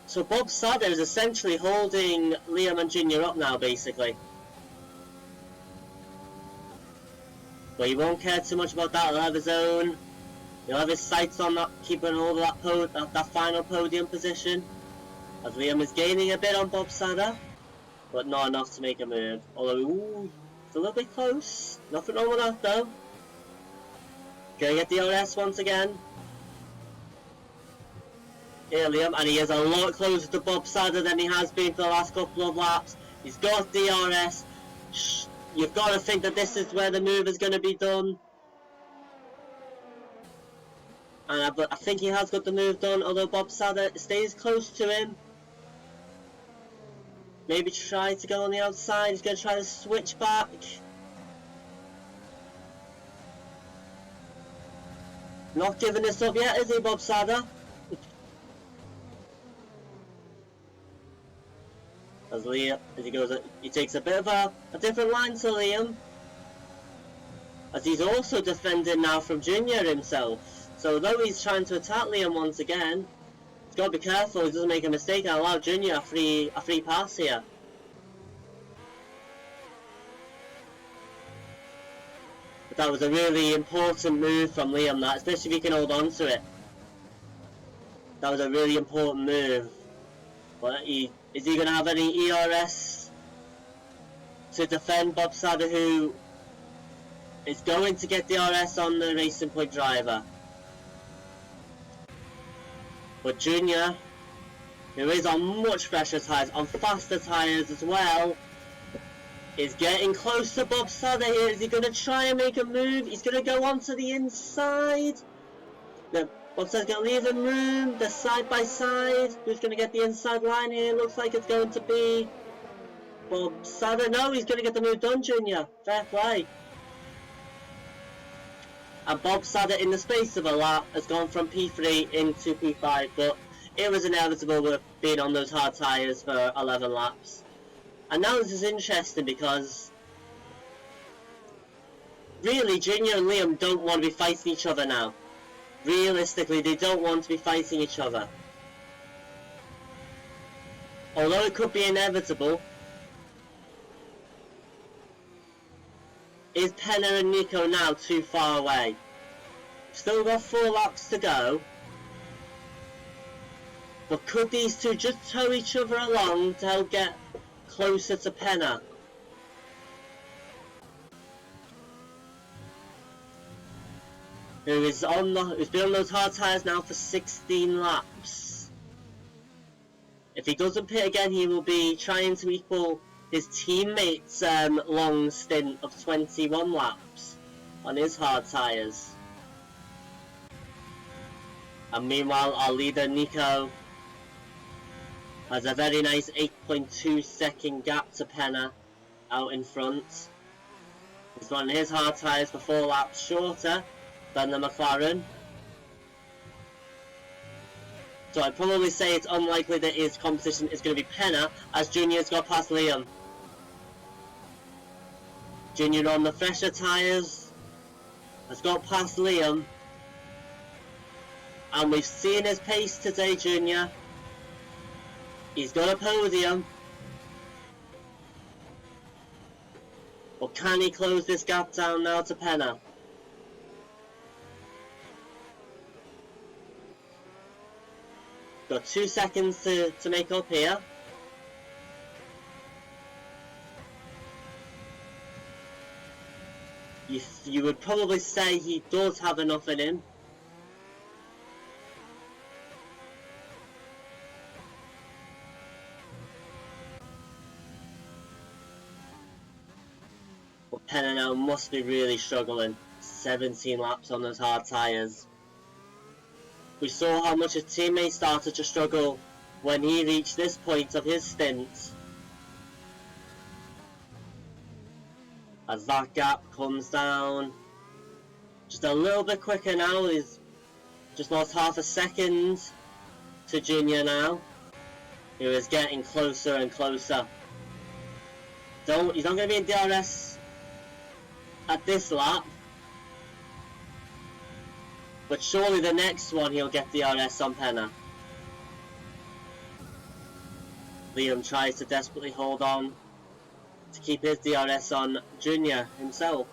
So Bob Sadder is essentially holding Liam and Junior up now, basically. But he won't care too much about that. He'll have his own He'll have his sights on that, keeping hold of that final podium position, as Liam is gaining a bit on Bob Sadder, but not enough to make a move. Although, ooh, it's a little bit close. Nothing wrong with that though. Gonna get the RS once again. Here, Liam, and he is a lot closer to Bob Sadder than he has been for the last couple of laps. He's got DRS. You've got to think that this is where the move is going to be done. And I think he has got the move done, although Bob Sadder stays close to him. Maybe try to go on the outside. He's going to try to switch back. Not giving this up yet, is he, Bob Sadder? As he goes, he takes a bit of a different line to Liam, as he's also defending now from Junior himself. So though he's trying to attack Liam once again, he's got to be careful he doesn't make a mistake and allow Junior a free pass here. But that was a really important move from Liam, that, especially if he can hold on to it. That was a really important move. But is he going to have any ERS to defend Bob Sadder, who is going to get the RS on the Racing Point driver? But Junior, who is on much fresher tyres, on faster tyres as well, is getting close to Bob Sadder here. Is he going to try and make a move? He's going to go onto the inside. No, Bob Sadder's going to leave him room. They're side by side. Who's going to get the inside line here? Looks like it's going to be Bob Sadder. No, he's going to get the move done, Junior. Fair play. And Bob Sadder, in the space of a lap, has gone from P3 into P5, but it was inevitable with being on those hard tyres for 11 laps. And now this is interesting because really Junior and Liam don't want to be fighting each other now. Realistically, they don't want to be fighting each other. Although it could be inevitable, is Penna and Nico now too far away? Still got 4 laps to go. But could these two just tow each other along to help get closer to Penna? Who's been on those hard tyres now for 16 laps. If he doesn't pit again, he will be trying to equal his teammate's long stint of 21 laps on his hard tyres. And meanwhile, our leader Nico has a very nice 8.2 second gap to Penna out in front. He's on his hard tyres for 4 laps shorter than the McLaren. So I'd probably say it's unlikely that his competition is going to be Penna, as Junior's got past Liam. Junior on the fresher tyres has got past Liam. And we've seen his pace today, Junior. He's got a podium. But can he close this gap down now to Penna? Got 2 seconds to make up here. You would probably say he does have enough in him. But Penna now must be really struggling. 17 laps on those hard tyres. We saw how much his teammates started to struggle when he reached this point of his stint. As that gap comes down just a little bit quicker now. He's just lost half a second to Junior now, who is getting closer and closer. He's not going to be in DRS at this lap, but surely the next one he'll get DRS on Penna. Liam tries to desperately hold on to keep his DRS on Junior himself.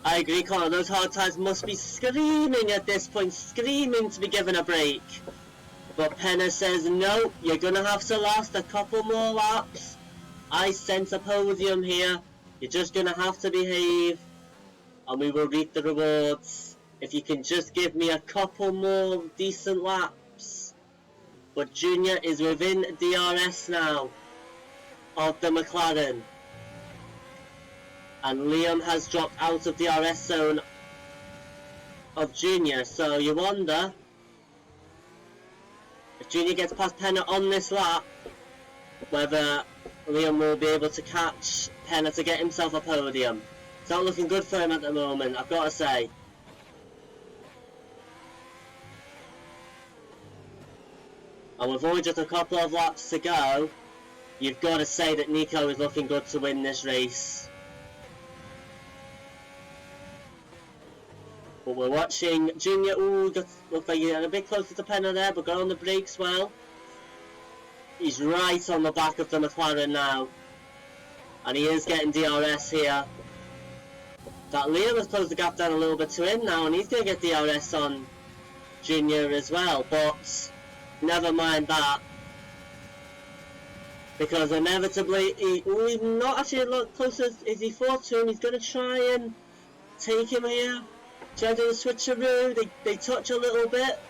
I agree, Connor. Those hard tyres must be screaming at this point, screaming to be given a break. But Penna says, no, you're going to have to last a couple more laps. I sense a podium here. You're just going to have to behave, and we will reap the rewards. If you can just give me a couple more decent laps. But Junior is within DRS now of the McLaren. And Liam has dropped out of the DRS zone of Junior. So you wonder if Junior gets past Penna on this lap, whether Liam will be able to catch Penna to get himself a podium. It's not looking good for him at the moment, I've got to say. And with only just a couple of laps to go, you've got to say that Nico is looking good to win this race. But we're watching Junior. Ooh, looks like he's a bit closer to Penna there, but got on the brakes well. He's right on the back of the McLaren now. And he is getting DRS here. That Liam has closed the gap down a little bit to him now, and he's going to get DRS on Junior as well. But never mind that. Because inevitably, he's not actually a lot closer as he thought to him. He's going to try and take him here. Try to do the switcheroo. They touch a little bit.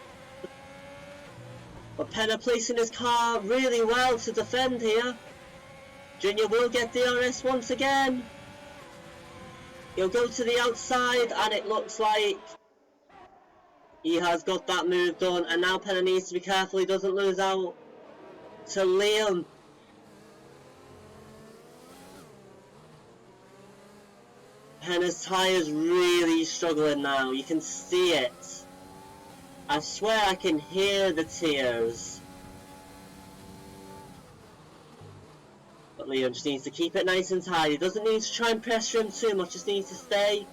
But Penna placing his car really well to defend here. Junior will get DRS once again. He'll go to the outside, and it looks like he has got that move done. And now Penna needs to be careful he doesn't lose out to Liam. Penna's tyres really struggling now. You can see it. I swear I can hear the tears. But Liam just needs to keep it nice and tight. He doesn't need to try and pressure him too much. Just needs to stay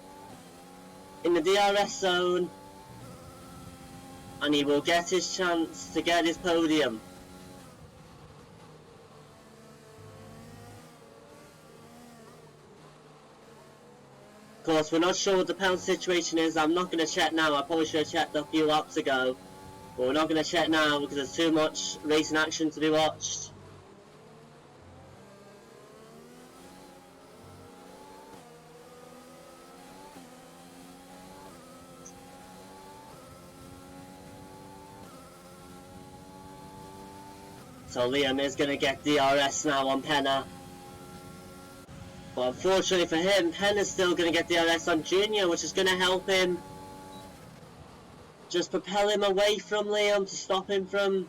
in the DRS zone. And he will get his chance to get his podium. Of course, we're not sure what the penalty situation is. I'm not going to check now. I probably should have checked a few laps ago. But we're not going to check now because there's too much racing action to be watched. So Liam is going to get DRS now on Penna. But unfortunately for him, Penna's still going to get DRS on Junior, which is going to help him just propel him away from Liam to stop him from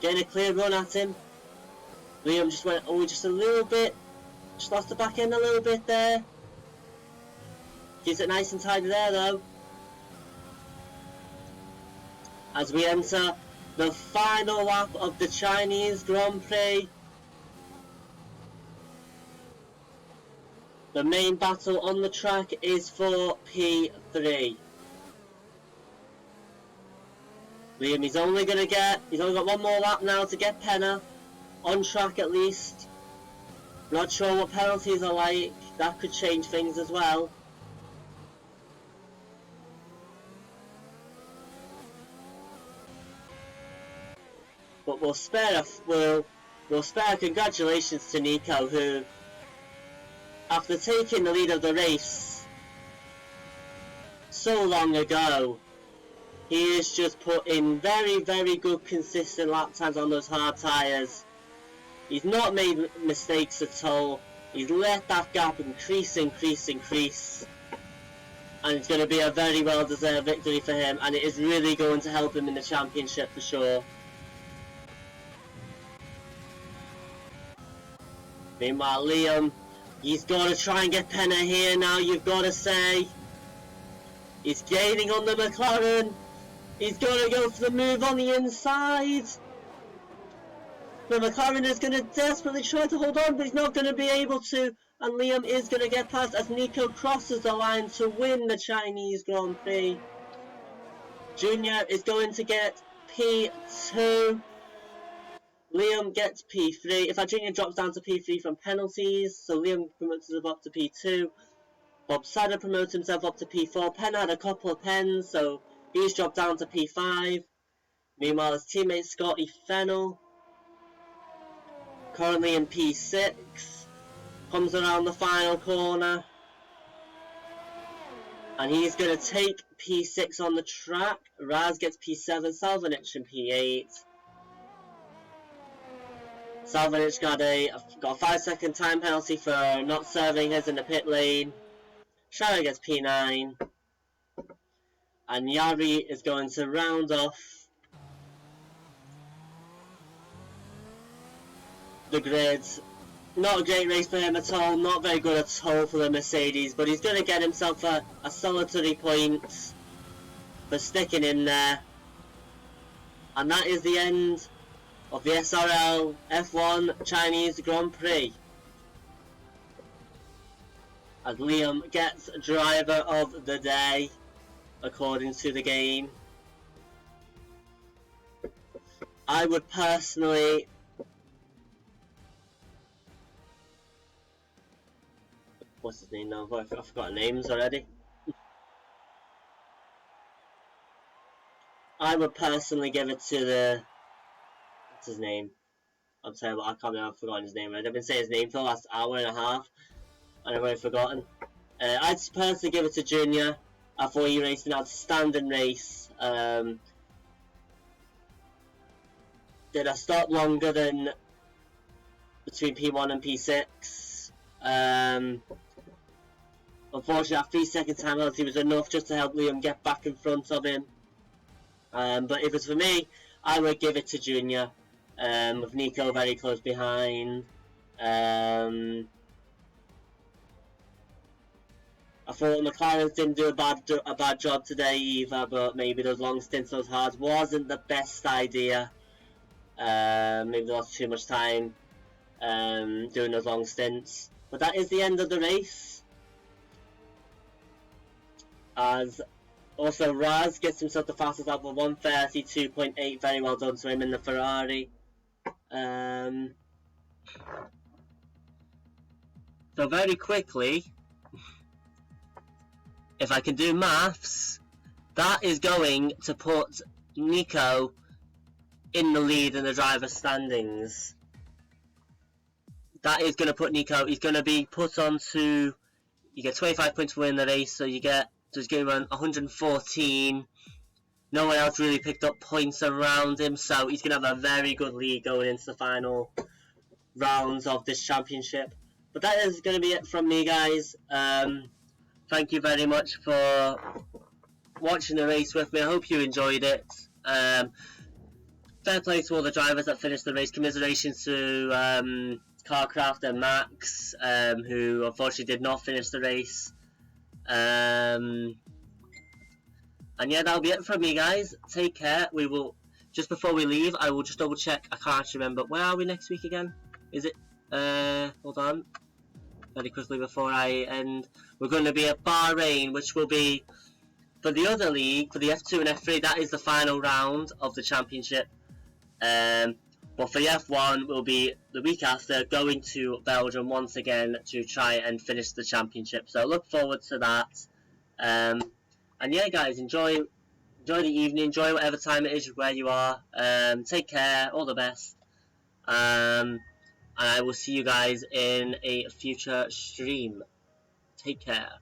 getting a clear run at him. Liam just went, just a little bit, just lost the back end a little bit there. Keeps it nice and tidy there though. As we enter the final lap of the Chinese Grand Prix. The main battle on the track is for P3. Liam, he's only got one more lap now to get Penna on track at least. Not sure what penalties are like. That could change things as well. But we'll spare congratulations to Nico, who, after taking the lead of the race so long ago, he has just put in very, very good consistent lap times on those hard tyres. He's not made mistakes at all. He's let that gap increase. And it's going to be a very well deserved victory for him, and it is really going to help him in the championship for sure. Meanwhile, Liam, he's got to try and get Penna here now, you've got to say. He's gaining on the McLaren. He's got to go for the move on the inside. The McLaren is going to desperately try to hold on, but he's not going to be able to. And Liam is going to get past as Nico crosses the line to win the Chinese Grand Prix. Junior is going to get P2. Liam gets P3. In fact, Junior drops down to P3 from penalties, so Liam promotes up to P2. Bob Sadder promotes himself up to P4. Penn had a couple of pens, so he's dropped down to P5. Meanwhile, his teammate Scotty Fennell, currently in P6, comes around the final corner. And he's going to take P6 on the track. Raz gets P7, Salvanich in P8. Salvanich got a 5-second time penalty for not serving his in the pit lane. Shara gets P9. And Yari is going to round off the grid. Not a great race for him at all, not very good at all for the Mercedes, but he's going to get himself a solitary point for sticking in there. And that is the end of the SRL F1 Chinese Grand Prix, as Liam gets driver of the day according to the game. I would personally what's his name now? I've forgotten names already. I would personally give it to the... what's his name? I'm terrible, I can't remember, I've forgotten his name already. I've been saying his name for the last hour and a half, and I've already forgotten. I'd personally give it to Junior. I thought he raced an outstanding race. Did I stop longer than between P1 and P6? Unfortunately, that 3-second time penalty was enough just to help Liam get back in front of him. But if it's for me, I would give it to Junior, with Nico very close behind. I thought McLaren didn't do a bad job today either, but maybe those long stints, those hards, wasn't the best idea. Maybe they lost too much time doing those long stints. But that is the end of the race. As also Raz gets himself the fastest lap of 1:32.8. Very well done to him in the Ferrari. So very quickly, if I can do maths, that is going to put Nico in the lead in the driver's standings. That is going to put Nico, he's going to be put onto, you get 25 points for winning the race, so he's going to run 114. No one else really picked up points around him, so he's going to have a very good lead going into the final rounds of this championship. But that is going to be it from me, guys. Thank you very much for watching the race with me. I hope you enjoyed it. Fair play to all the drivers that finished the race. Commiserations to Carcraft and Max, who unfortunately did not finish the race. And yeah, that'll be it from me, guys. Take care. We will, just before we leave, I will just double check. I can't actually remember. Where are we next week again? Is it, hold on, very quickly before I end. We're going to be at Bahrain, which will be, for the other league, for the F2 and F3, that is the final round of the championship. But for the F1, we'll be the week after going to Belgium once again to try and finish the championship. So look forward to that. And yeah, guys, enjoy the evening, enjoy whatever time it is where you are. Take care, all the best. And I will see you guys in a future stream. Take care.